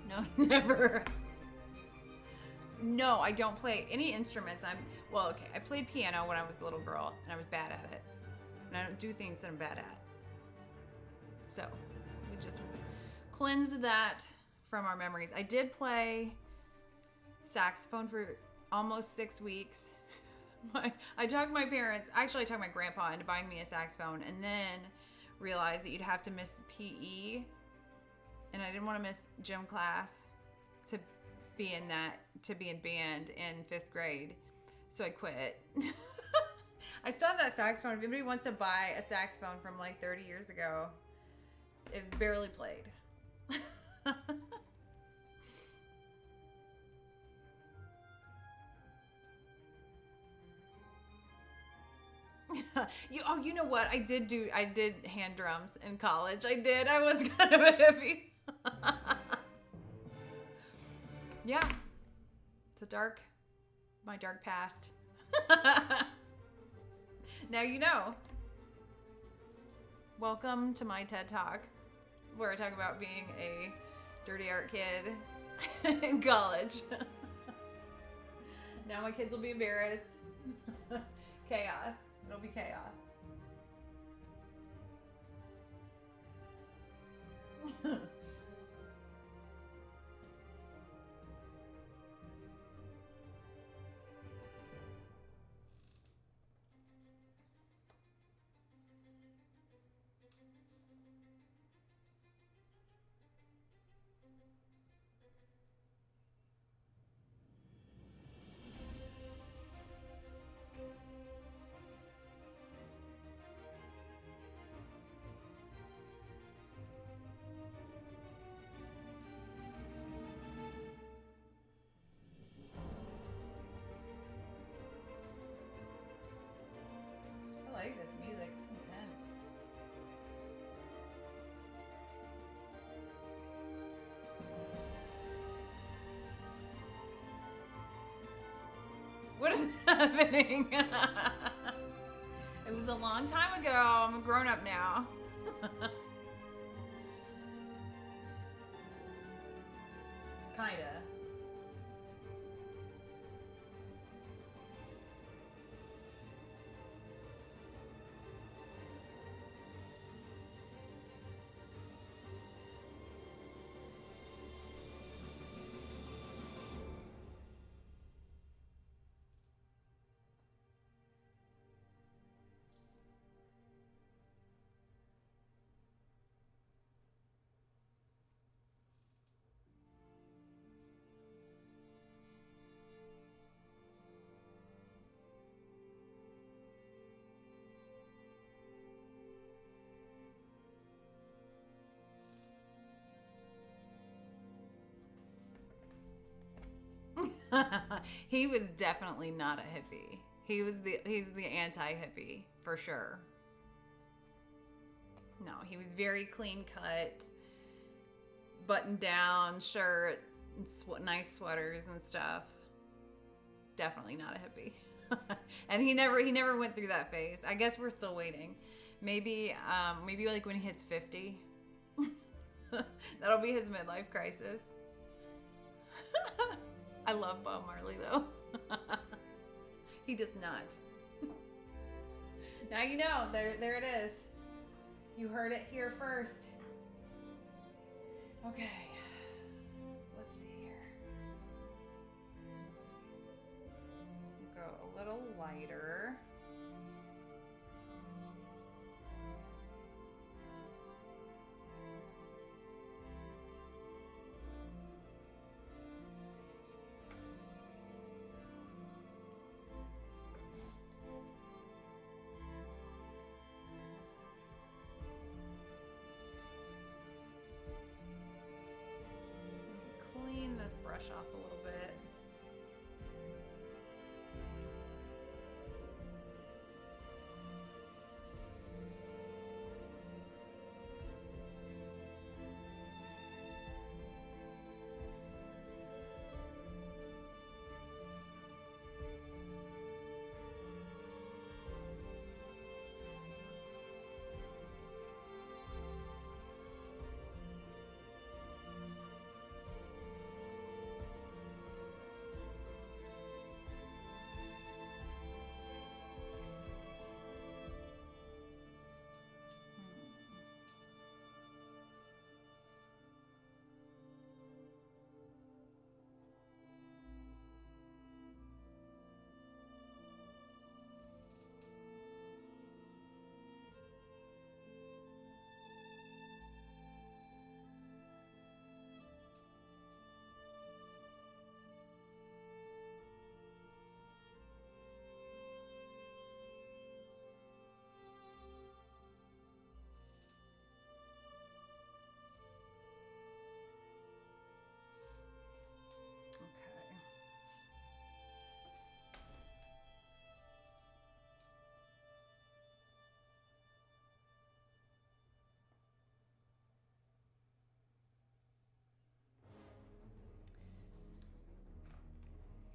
B: No, never. No, I don't play any instruments. Well, okay, I played piano when I was a little girl, and I was bad at it. And I don't do things that I'm bad at. So, we just cleanse that from our memories. I did play saxophone for almost 6 weeks. I talked my parents, actually I talked my grandpa into buying me a saxophone, and then realized that you'd have to miss PE, and I didn't want to miss gym class to be in band in 5th grade, so I quit. I still have that saxophone. If anybody wants to buy a saxophone from like 30 years ago, it was barely played. You know what? I did hand drums in college. I was kind of a hippie. Yeah. It's my dark past. Now you know. Welcome to my TED Talk, where I talk about being a dirty art kid in college. Now my kids will be embarrassed. Chaos. It'll be chaos. like this music. It's intense. What is happening? It was a long time ago. I'm a grown up now. Kinda. He was definitely not a hippie. He's the anti-hippie for sure. No, he was very clean cut, button down shirt, and nice sweaters and stuff. Definitely not a hippie. And he never went through that phase. I guess we're still waiting. Maybe like when he hits 50. That'll be his midlife crisis. I love Bob Marley though. He does not. Now you know. There it is. You heard it here first. Okay. Let's see here. Go a little lighter. Clean this brush off a little bit.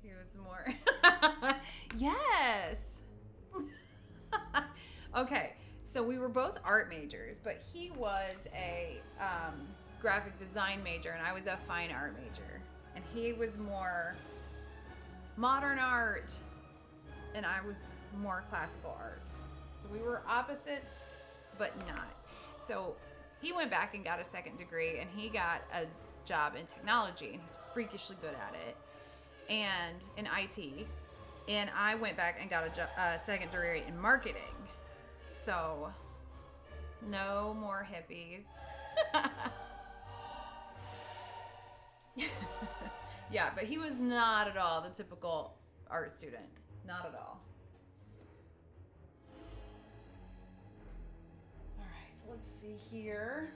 B: He was more. Yes. Okay, so we were both art majors, but he was a graphic design major and I was a fine art major. And he was more modern art and I was more classical art. So we were opposites, but not. So he went back and got a second degree and he got a job in technology and he's freakishly good at it. And in IT, and I went back and got a second degree in marketing. So, no more hippies. Yeah, but he was not at all the typical art student. Not at all. All right, so let's see here.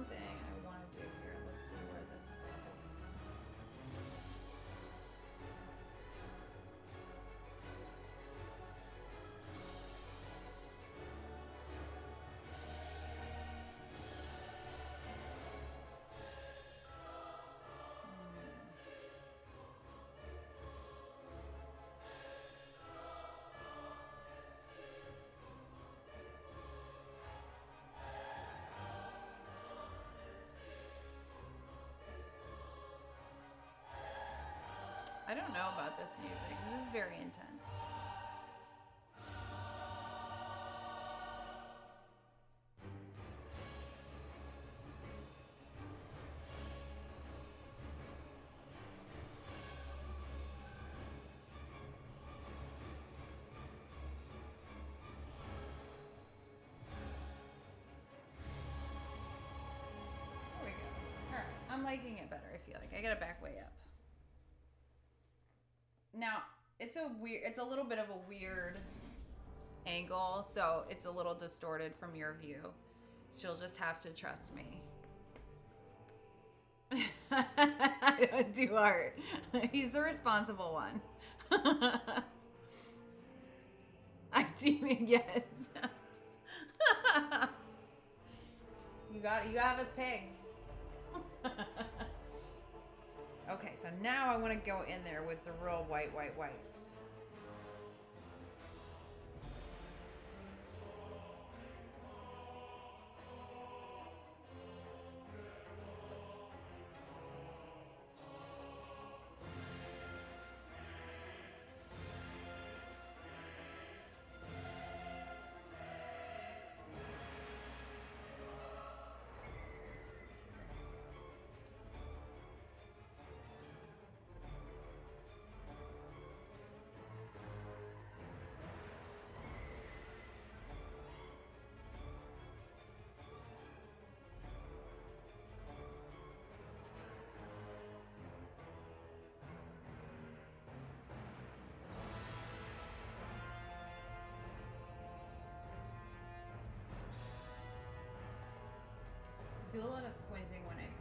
B: one thing I want to do here. Let's see where this falls. I don't know about this music. This is very intense. There we go. All right, I'm liking it better. I feel like I gotta back way up. Now, it's a little bit of a weird angle, so it's a little distorted from your view. She'll just have to trust me. I don't do art. He's the responsible one. I do, yes. You have us pegged. Okay, so now I want to go in there with the real whites. Do a lot of squinting when I paint.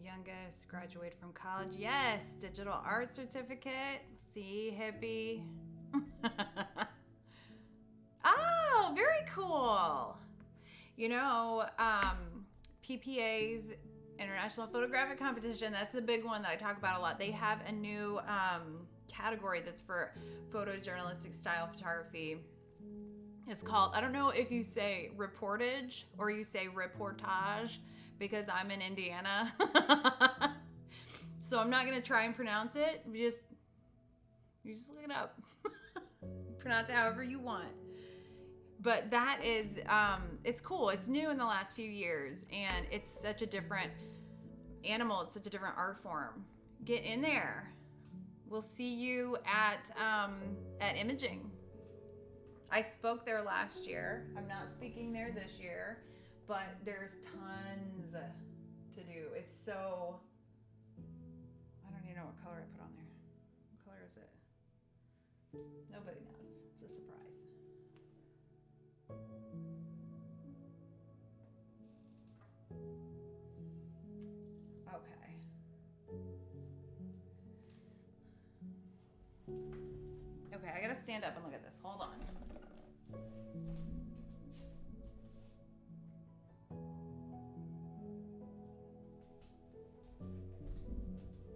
B: Youngest, graduated from college. Yes, digital art certificate. See, hippie. Oh, very cool. You know, PPA's International Photographic Competition, that's the big one that I talk about a lot. They have a new category that's for photojournalistic style photography. It's called, I don't know if you say reportage or you say reportage, because I'm in Indiana. So I'm not going to try and pronounce it. You just look it up. Pronounce it however you want. But that is, it's cool. It's new in the last few years, and it's such a different animal. It's such a different art form. Get in there. We'll see you at Imaging. I spoke there last year. I'm not speaking there this year, but there's tons to do. It's so, I don't even know what color I put on there. What color is it? Nobody knows. It's a surprise. Okay. Okay, I gotta stand up and look at this. Hold on.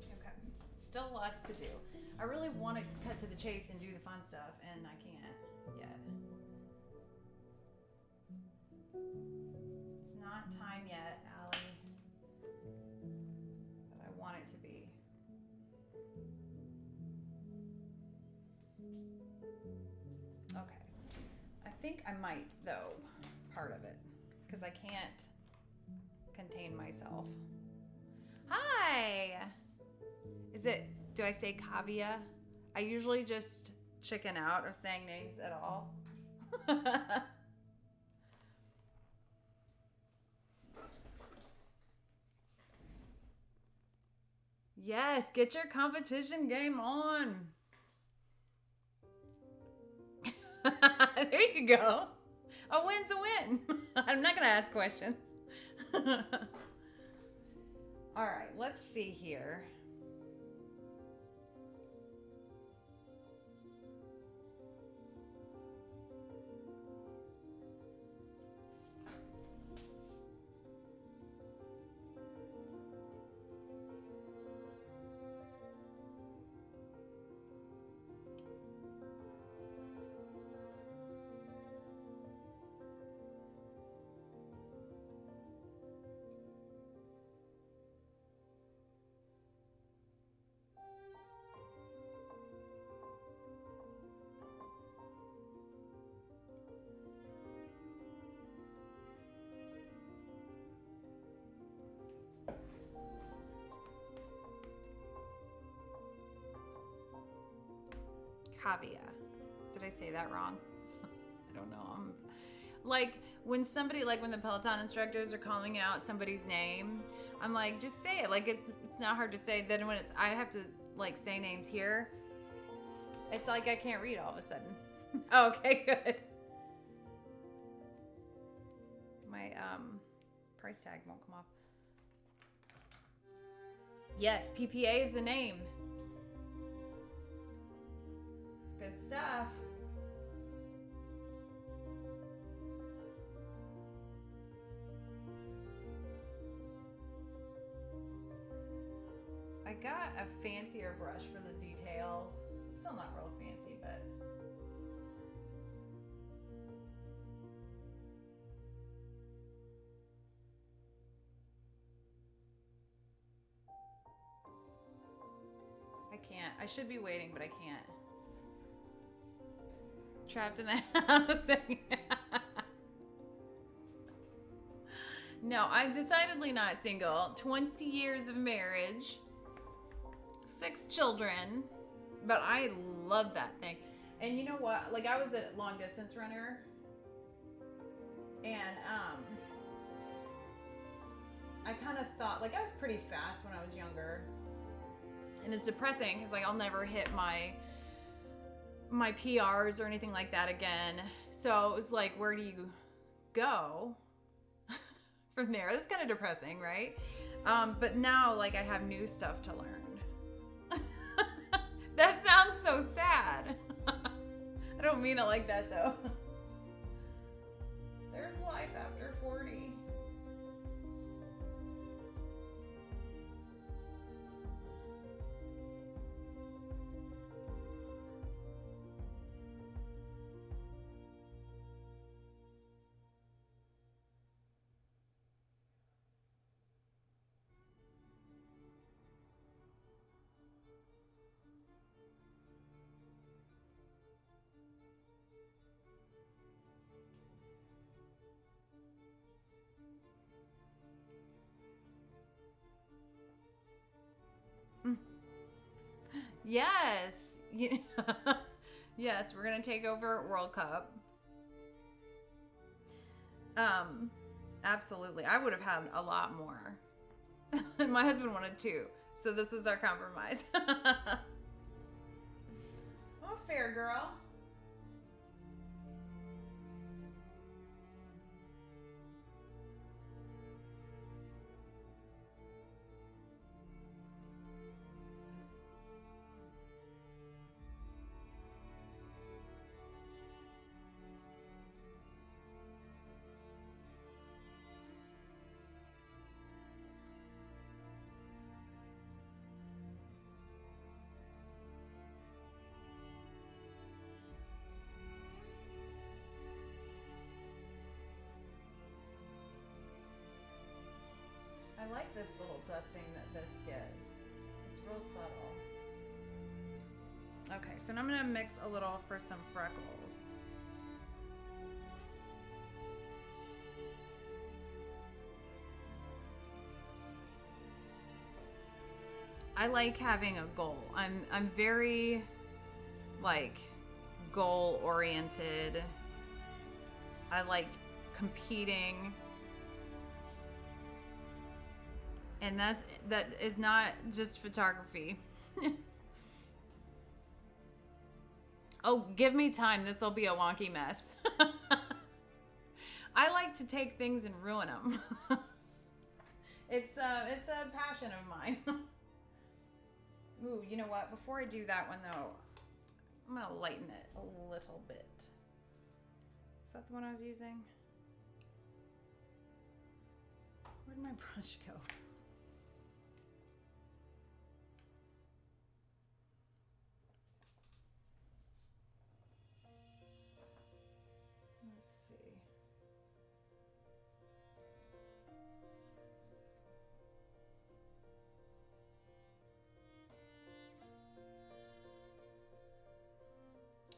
B: Okay. Still lots to do. I really want to cut to the chase and do the fun stuff, and I can't yet. It's not time yet, Allie. But I want it to be. Okay. I think I might, though, part of it, because I can't contain myself. Hi! Do I say Kavia? I usually just chicken out of saying names at all. Yes, get your competition game on. There you go. A win's a win. I'm not going to ask questions. All right, let's see here. Kavia. Did I say that wrong? I don't know. Like when the Peloton instructors are calling out somebody's name, I'm like, just say it. Like it's not hard to say. Then when I have to like say names here, it's like I can't read all of a sudden. Oh, okay, good. My price tag won't come off. Yes, PPA is the name. Good stuff. I got a fancier brush for the details. Still not real fancy, but I can't. I should be waiting, but I can't. Trapped in the house. No, I'm decidedly not single. 20 years of marriage, 6 children, but I love that thing. And you know what? Like I was a long distance runner, and I kind of thought like I was pretty fast when I was younger, and it's depressing because like I'll never hit my PRs or anything like that again. So it was like, where do you go from there? That's kind of depressing, right? But now like I have new stuff to learn. That sounds so sad. I don't mean it like that though. There's life after 40. Yes. Yes, we're gonna take over World Cup. Um, absolutely. I would have had a lot more. My husband wanted two, so this was our compromise. Oh, fair girl. I like this little dusting that this gives. It's real subtle. Okay, so now I'm gonna mix a little for some freckles. I like having a goal. I'm very like goal oriented. I like competing. And that is not just photography. Oh, give me time. This will be a wonky mess. I like to take things and ruin them. It's a passion of mine. Ooh, you know what? Before I do that one though, I'm gonna lighten it a little bit. Is that the one I was using? Where'd my brush go? Let's see.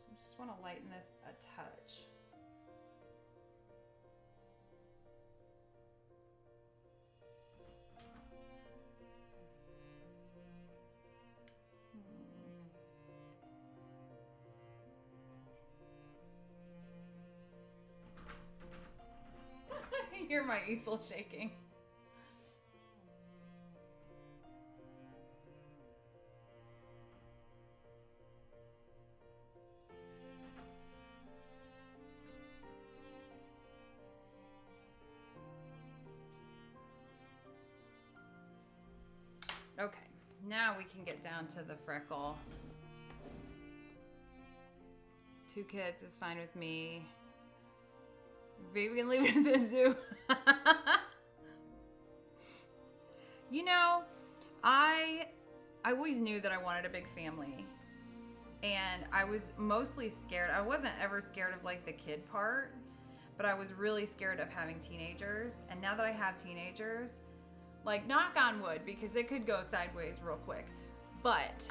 B: I just want to lighten this a touch. Hear my easel shaking. Okay, now we can get down to the freckle. 2 kids is fine with me. Baby can leave it at the zoo. You know, I always knew that I wanted a big family. And I was mostly scared. I wasn't ever scared of like the kid part, but I was really scared of having teenagers. And now that I have teenagers, like knock on wood, because it could go sideways real quick. But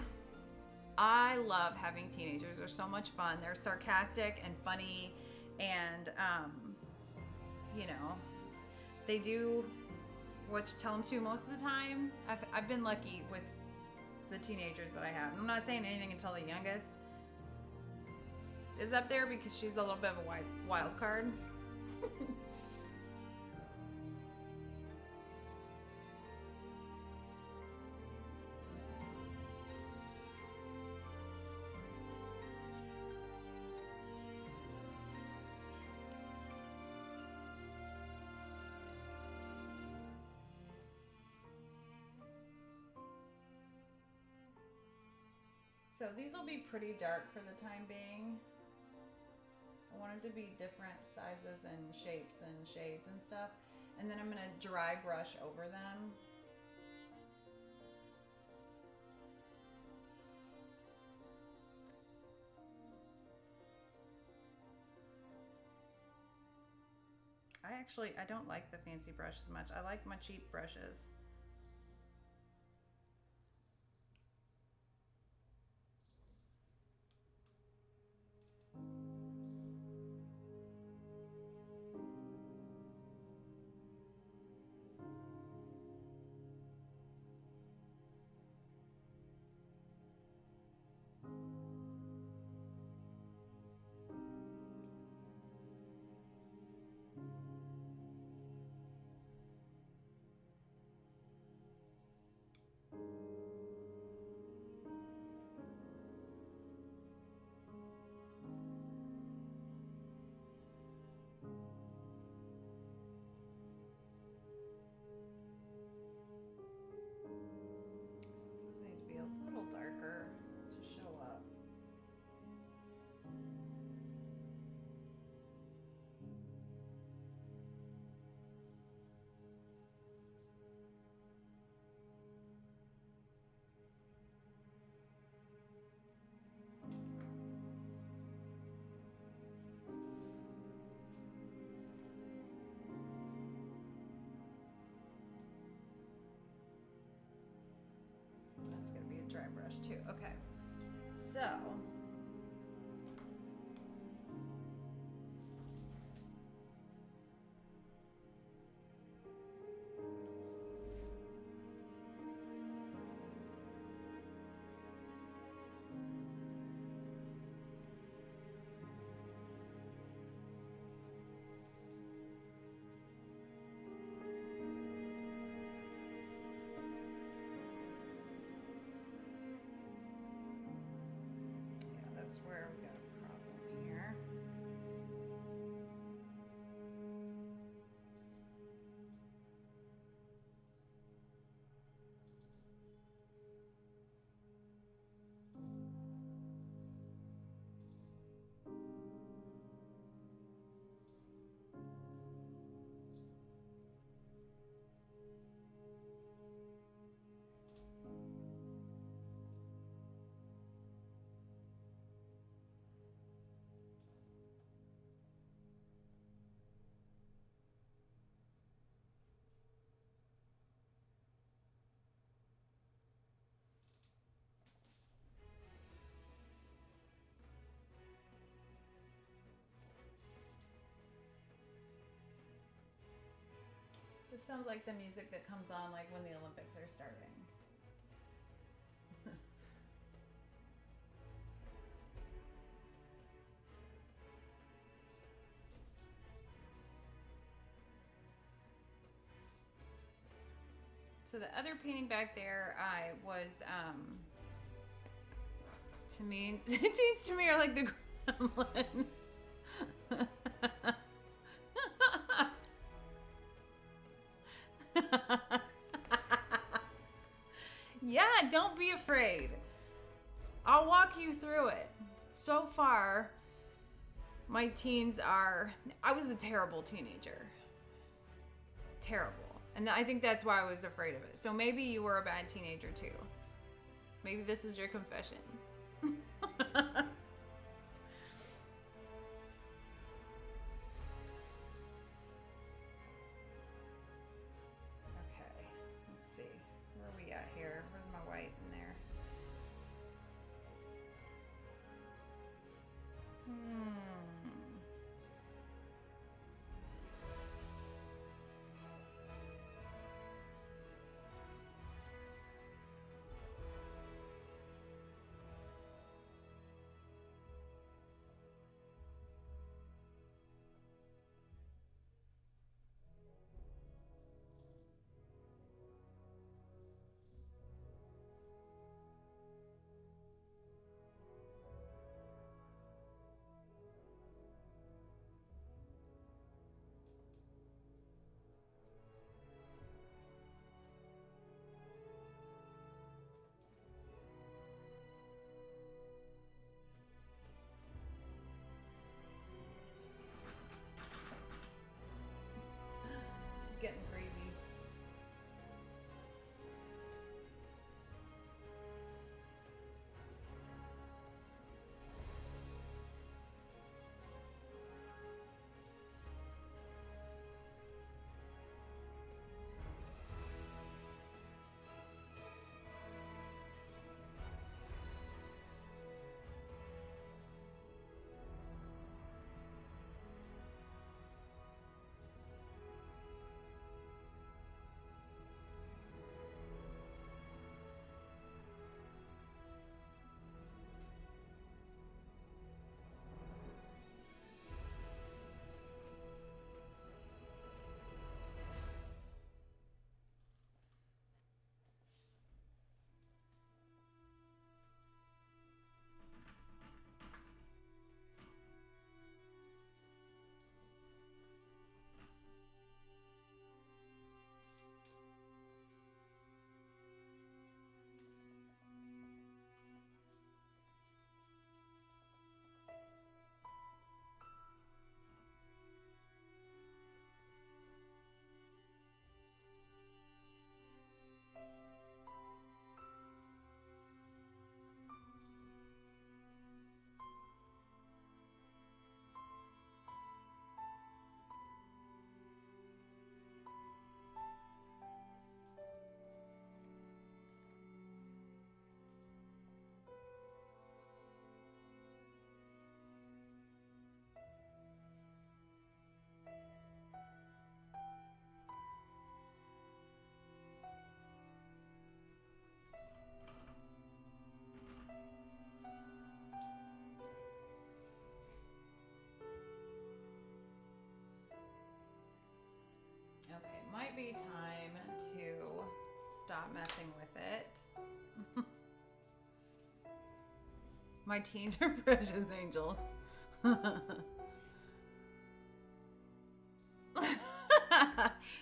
B: I love having teenagers. They're so much fun. They're sarcastic and funny, and you know, they do what you tell them to most of the time. I've been lucky with the teenagers that I have. I'm not saying anything until the youngest is up there, because she's a little bit of a wild card. So these will be pretty dark for the time being. I want them to be different sizes and shapes and shades and stuff. And then I'm going to dry brush over them. I don't like the fancy brush as much. I like my cheap brushes. That's where we got a problem here. This sounds like the music that comes on like when the Olympics are starting. So the other painting back there, I was, teens to me are like the gremlin. Yeah, don't be afraid. I'll walk you through it. So far, my teens I was a terrible teenager. Terrible. And I think that's why I was afraid of it. So maybe you were a bad teenager too. Maybe this is your confession. Okay, let's see. Where are we at here? Where's my white in there? might be time to stop messing with it. My teens are precious angels.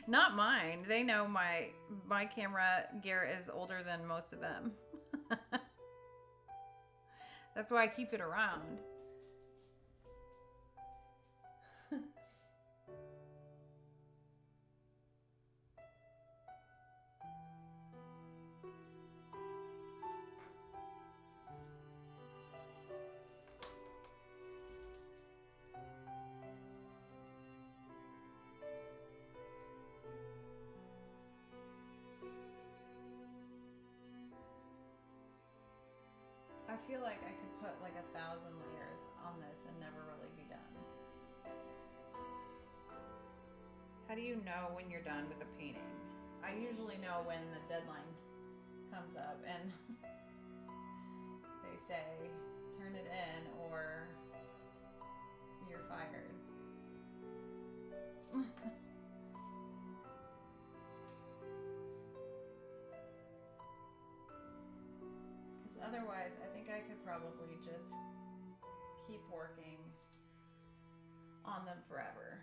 B: Not mine. They know my camera gear is older than most of them. That's why I keep it around. I feel like I could put like 1,000 layers on this and never really be done. How do you know when you're done with the painting? I usually know when the deadline comes up and they say turn it in or you're fired. Otherwise, I think I could probably just keep working on them forever.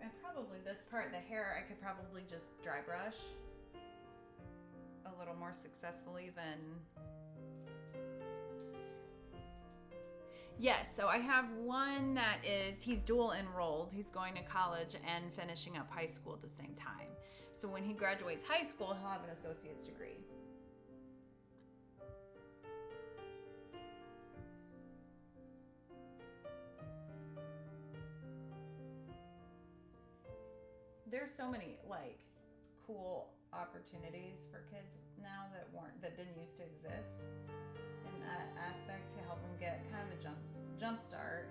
B: And probably this part, the hair, I could probably just dry brush a little more successfully than... Yes, so I have one that he's dual enrolled. He's going to college and finishing up high school at the same time. So when he graduates high school, he'll have an associate's degree. There's so many like cool opportunities for kids now that didn't used to exist in that aspect to help them get kind of a jump start.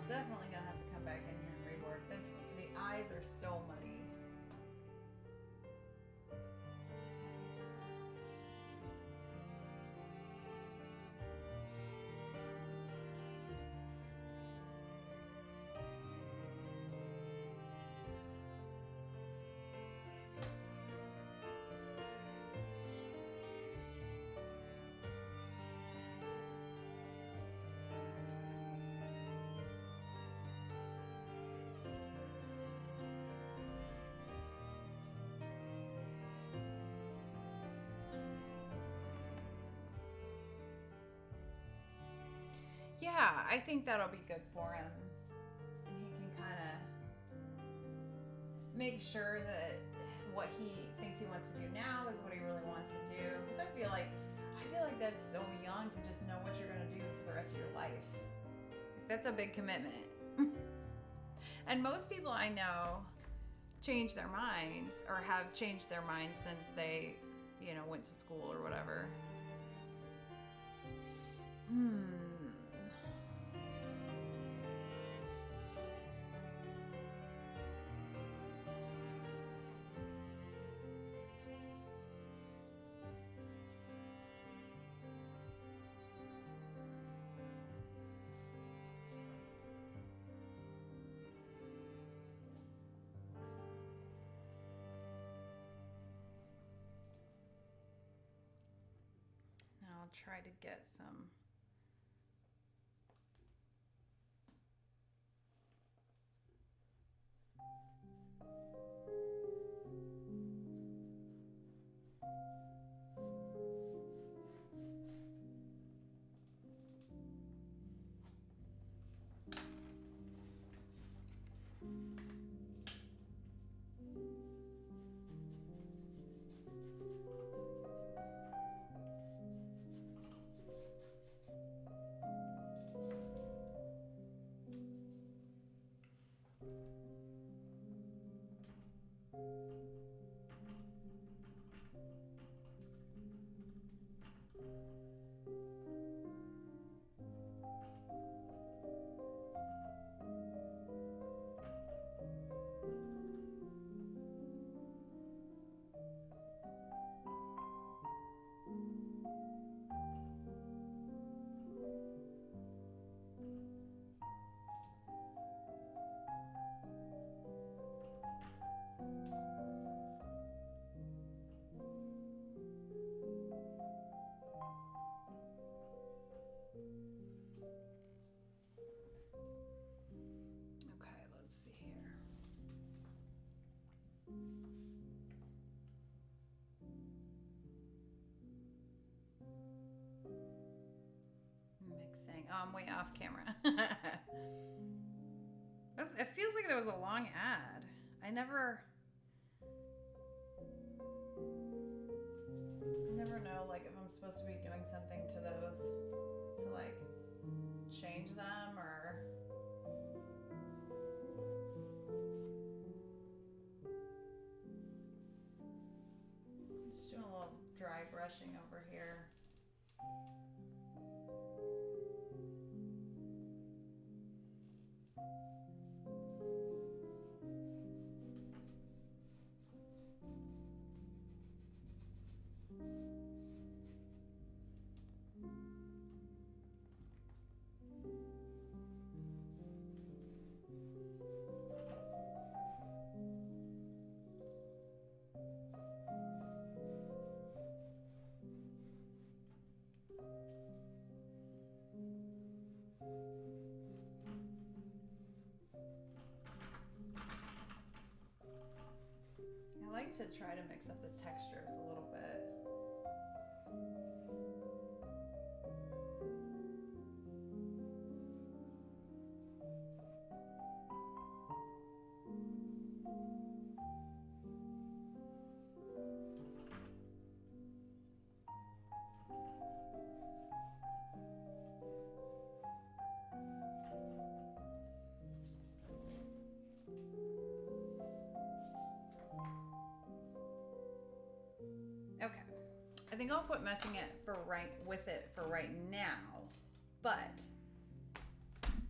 B: Definitely gonna have to come back in here and rework this. The eyes are so muddy. Yeah, I think that'll be good for him. And he can kind of make sure that what he thinks he wants to do now is what he really wants to do. Because I feel like that's so young to just know what you're going to do for the rest of your life. That's a big commitment. And most people I know change their minds or have changed their minds since they, went to school or whatever. I'll try to get some. Okay, let's see here. Mixing. Oh, I'm way off camera. It feels like there was a long ad. I never know like if I'm supposed to be doing something to those to like change them or just doing a little dry brushing over here. I like to try to mix up the textures a little bit. Okay, I think I'll quit messing with it for right now, but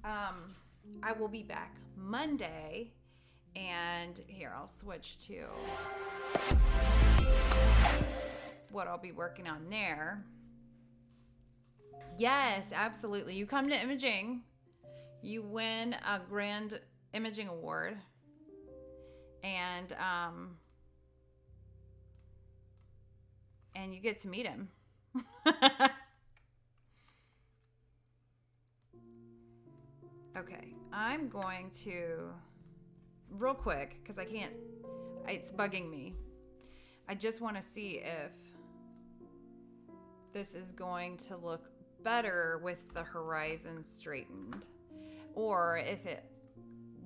B: I will be back Monday, and here I'll switch to what I'll be working on there. Yes, absolutely. You come to imaging, you win a grand imaging award, and you get to meet him. Okay, I'm going to, real quick, because I can't, it's bugging me. I just want to see if this is going to look better with the horizon straightened, or if it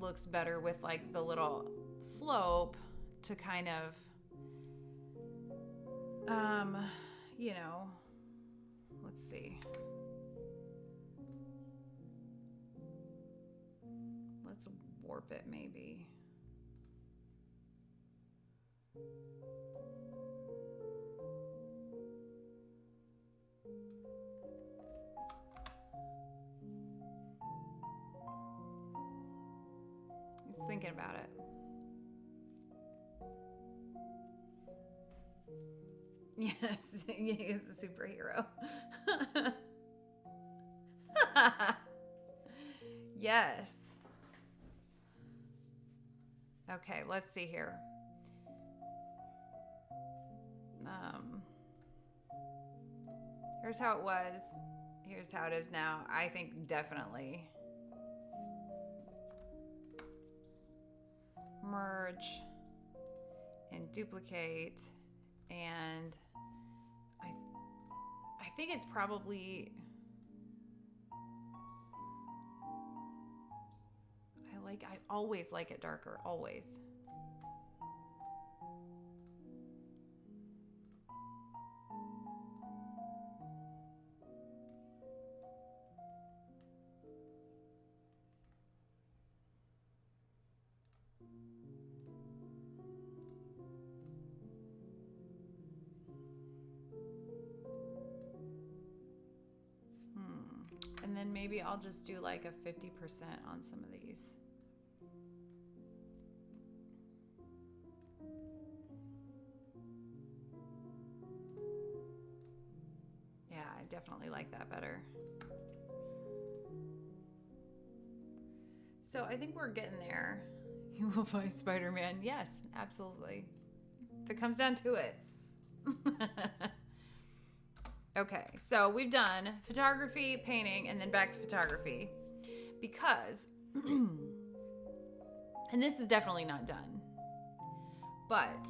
B: looks better with like the little slope to kind of you know, let's see. Let's warp it maybe. He's thinking about it. Yes, he is a superhero. Yes. Okay, let's see here. Here's how it was. Here's how it is now. I think definitely. Merge and duplicate, and I think it's probably, I always like it darker, always. And then maybe I'll just do like a 50% on some of these. Yeah, I definitely like that better. So I think we're getting there. You will find Spider-Man. Yes, absolutely. If it comes down to it. Okay, so we've done photography, painting, and then back to photography. Because, and this is definitely not done, but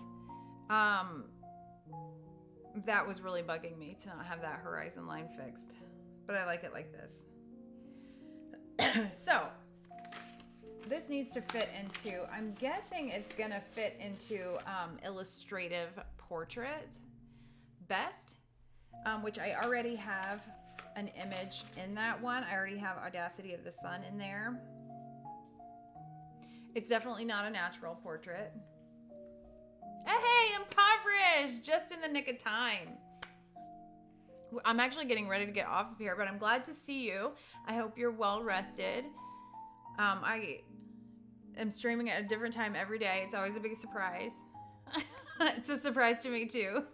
B: that was really bugging me to not have that horizon line fixed. But I like it like this. So, this needs to fit into, I'm guessing it's gonna fit into illustrative portrait best. Which I already have an image in that one. I already have Audacity of the Sun in there. It's definitely not a natural portrait. Hey, impoverished! Just in the nick of time. I'm actually getting ready to get off of here, but I'm glad to see you. I hope you're well rested. I am streaming at a different time every day. It's always a big surprise. It's a surprise to me too.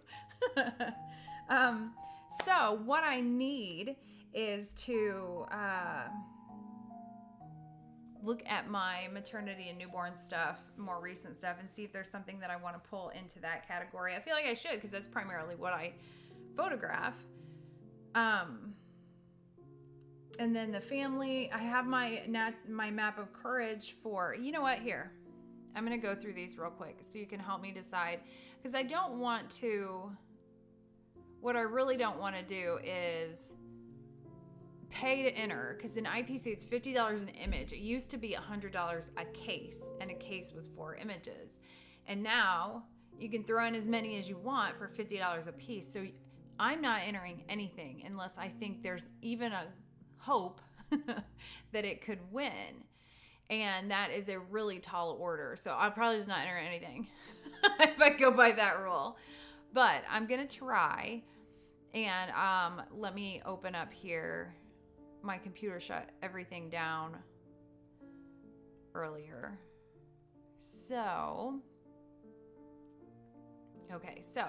B: So what I need is to look at my maternity and newborn stuff, more recent stuff, and see if there's something that I want to pull into that category. I feel like I should, because that's primarily what I photograph. And then the family, I have my map of courage for, you know what, here. I'm going to go through these real quick so you can help me decide, because I don't want to... What I really don't want to do is pay to enter, because in IPC it's $50 an image. It used to be $100 a case, and a case was 4 images. And now you can throw in as many as you want for $50 a piece. So I'm not entering anything unless I think there's even a hope that it could win. And that is a really tall order. So I'll probably just not enter anything if I go by that rule. But I'm going to try, and let me open up here. My computer shut everything down earlier. So, okay, so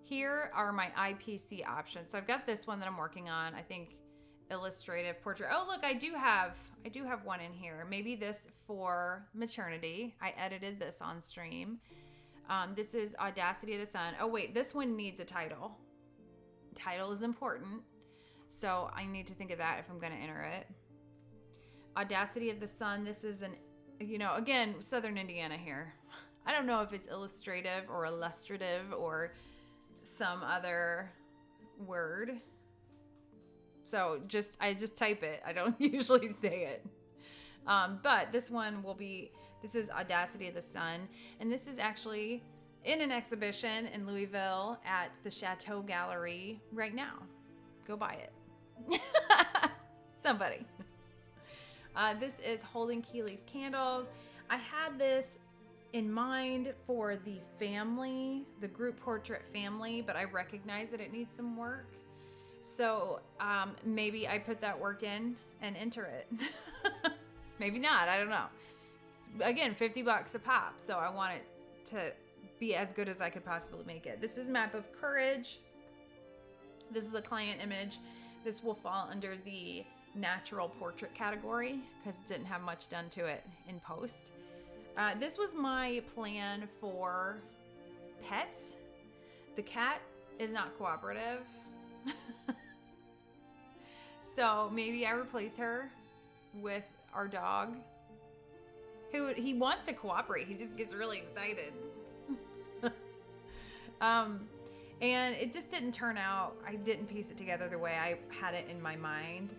B: here are my IPC options. So I've got this one that I'm working on. I think illustrative portrait. Oh, look, I do have one in here. Maybe this for maternity. I edited this on stream. This is Audacity of the Sun. Oh wait, this one needs a title. Title is important. So I need to think of that if I'm going to enter it. Audacity of the Sun. This is an, again, Southern Indiana here. I don't know if it's illustrative or illustrative or some other word. So I just type it. I don't usually say it. But this one will be, this is Audacity of the Sun. And this is actually in an exhibition in Louisville at the Chateau Gallery right now. Go buy it. Somebody. This is Holding Keeley's Candles. I had this in mind for the family, the group portrait family, but I recognize that it needs some work. So maybe I put that work in and enter it. Maybe not. I don't know. Again, $50 a pop. So I want it to be as good as I could possibly make it. This is Map of Courage. This is a client image. This will fall under the natural portrait category because it didn't have much done to it in post. This was my plan for pets. The cat is not cooperative. So maybe I replace her with our dog, who he wants to cooperate. He just gets really excited. And it just didn't turn out. I didn't piece it together the way I had it in my mind.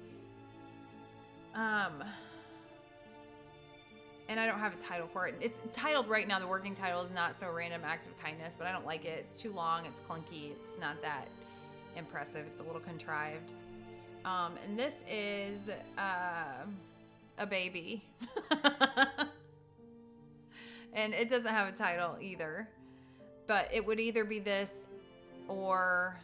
B: And I don't have a title for it. It's titled right now, the working title is Not So Random Acts of Kindness, but I don't like it. It's too long, it's clunky, it's not that impressive, it's a little contrived. And this is a baby. And it doesn't have a title either, but it would either be this or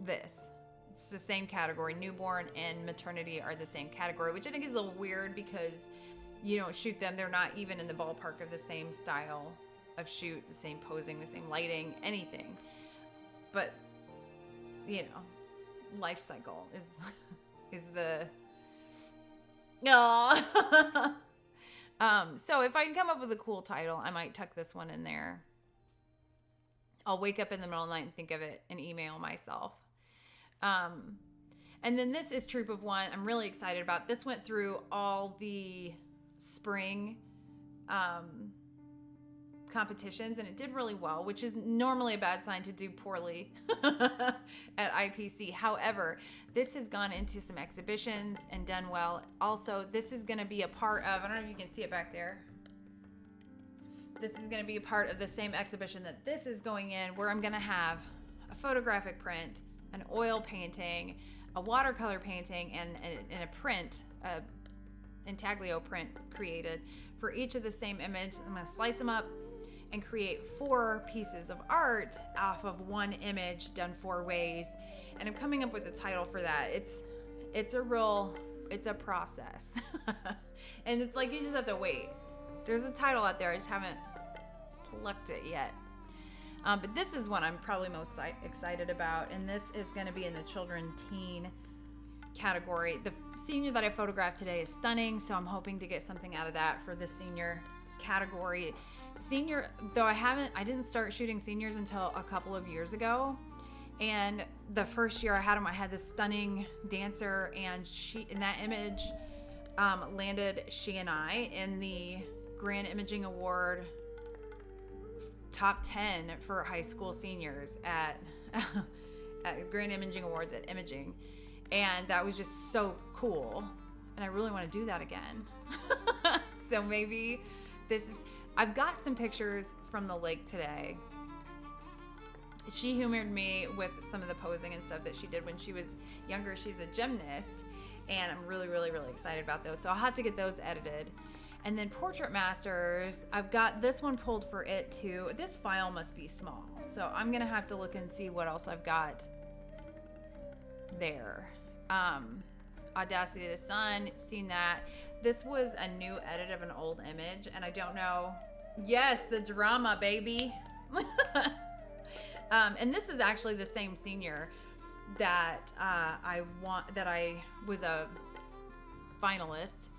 B: this. It's the same category. Newborn and maternity are the same category, which I think is a little weird because you don't shoot them. They're not even in the ballpark of the same style of shoot, the same posing, the same lighting, anything. But, you know, life cycle is the... Aww. So if I can come up with a cool title, I might tuck this one in there. I'll wake up in the middle of the night and think of it and email myself. And then this is Troop of One. I'm really excited about. This went through all the spring competitions and it did really well, which is normally a bad sign to do poorly at IPC. However, this has gone into some exhibitions and done well. Also, this is going to be a part of, I don't know if you can see it back there. This is going to be a part of the same exhibition that this is going in, where I'm going to have a photographic print, an oil painting, a watercolor painting, and a print, intaglio print created for each of the same image. I'm going to slice them up and create 4 pieces of art off of one image done 4 ways. And I'm coming up with a title for that. It's a process. And it's like, you just have to wait. There's a title out there. I just haven't plucked it yet. But this is one I'm probably most excited about. And this is going to be in the children teen category. The senior that I photographed today is stunning. So I'm hoping to get something out of that for the senior category. Senior, though I didn't start shooting seniors until a couple of years ago. And the first year I had them, I had this stunning dancer, and she, in that image, landed she and I in the Grand Imaging Award top 10 for high school seniors at Grand Imaging Awards at Imaging. And that was just so cool. And I really want to do that again. So maybe this is, I've got some pictures from the lake today. She humored me with some of the posing and stuff that she did when she was younger. She's a gymnast, and I'm really, really, really excited about those. So I'll have to get those edited. And then Portrait Masters, I've got this one pulled for it too. This file must be small, so I'm gonna have to look and see what else I've got there. Audacity of the Sun, seen that. This was a new edit of an old image, and I don't know. Yes, the drama, baby. And this is actually the same senior that I was a finalist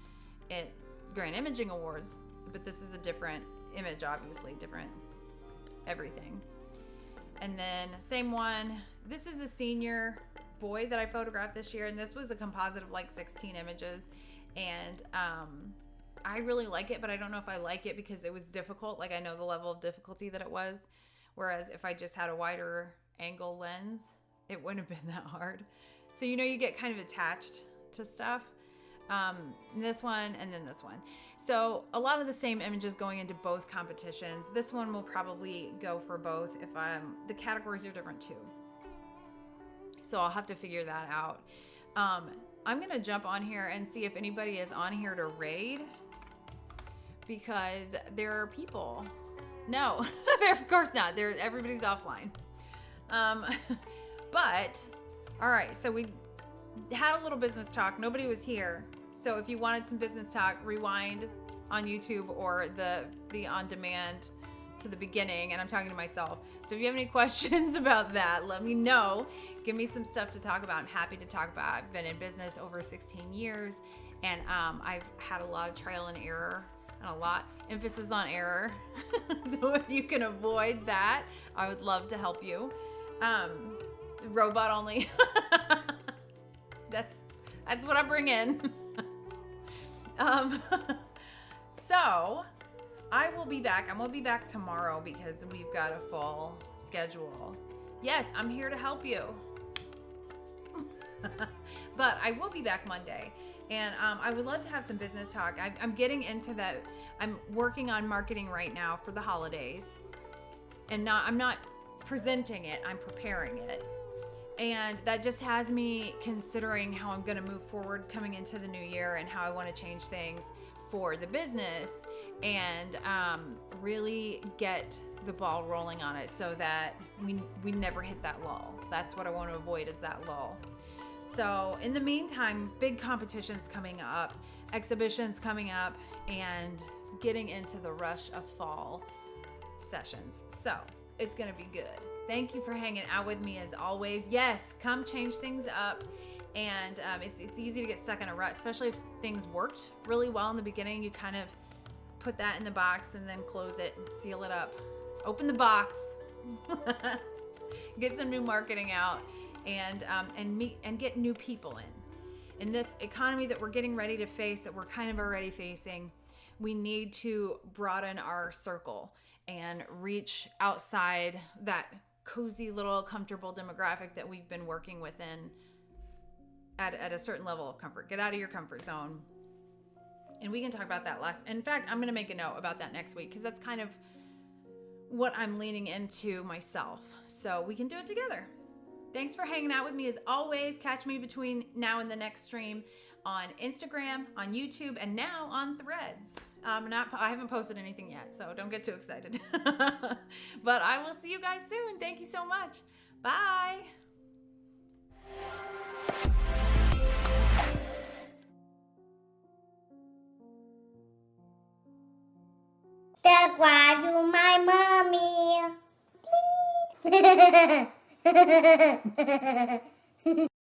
B: at Grand Imaging Awards, but this is a different image, obviously, different everything. And then same one. This is a senior boy that I photographed this year, and this was a composite of like 16 images. And I really like it, but I don't know if I like it because it was difficult. Like, I know the level of difficulty that it was. Whereas if I just had a wider angle lens, it wouldn't have been that hard. So, you know, you get kind of attached to stuff. This one and then this one. So a lot of the same images going into both competitions. This one will probably go for both if the categories are different too. So I'll have to figure that out. I'm going to jump on here and see if anybody is on here to raid, because there are people. No, of course not. Everybody's offline. But, all right, so we had a little business talk. Nobody was here. So if you wanted some business talk, rewind on YouTube or the on-demand to the beginning, and I'm talking to myself. So if you have any questions about that, let me know. Give me some stuff to talk about. I'm happy to talk about. I've been in business over 16 years, and I've had a lot of trial and error, and a lot emphasis on error. So if you can avoid that, I would love to help you. Robot only. That's what I bring in. So I will be back. I'm gonna be back tomorrow because we've got a full schedule. Yes, I'm here to help you. But I will be back Monday, and I would love to have some business talk. I'm getting into that. I'm working on marketing right now for the holidays, and I'm not presenting it. I'm preparing it, and that just has me considering how I'm going to move forward coming into the new year and how I want to change things for the business and really get the ball rolling on it so that we never hit that lull. That's what I want to avoid, is that lull. So in the meantime, big competitions coming up, exhibitions coming up, and getting into the rush of fall sessions. So it's going to be good. Thank you for hanging out with me as always. Yes, come change things up. And it's easy to get stuck in a rut, especially if things worked really well in the beginning. You kind of put that in the box and then close it and seal it up. Open the box, get some new marketing out, and meet and get new people in. In this economy that we're getting ready to face, that we're kind of already facing, we need to broaden our circle and reach outside that cozy little comfortable demographic that we've been working within at a certain level of comfort. Get out of your comfort zone. And we can talk about that last. In fact, I'm going to make a note about that next week because that's kind of what I'm leaning into myself. So we can do it together. Thanks for hanging out with me as always. Catch me between now and the next stream on Instagram, on YouTube, and now on Threads. I haven't posted anything yet, so don't get too excited. But I will see you guys soon. Thank you so much. Bye.
A: That's why you my mommy.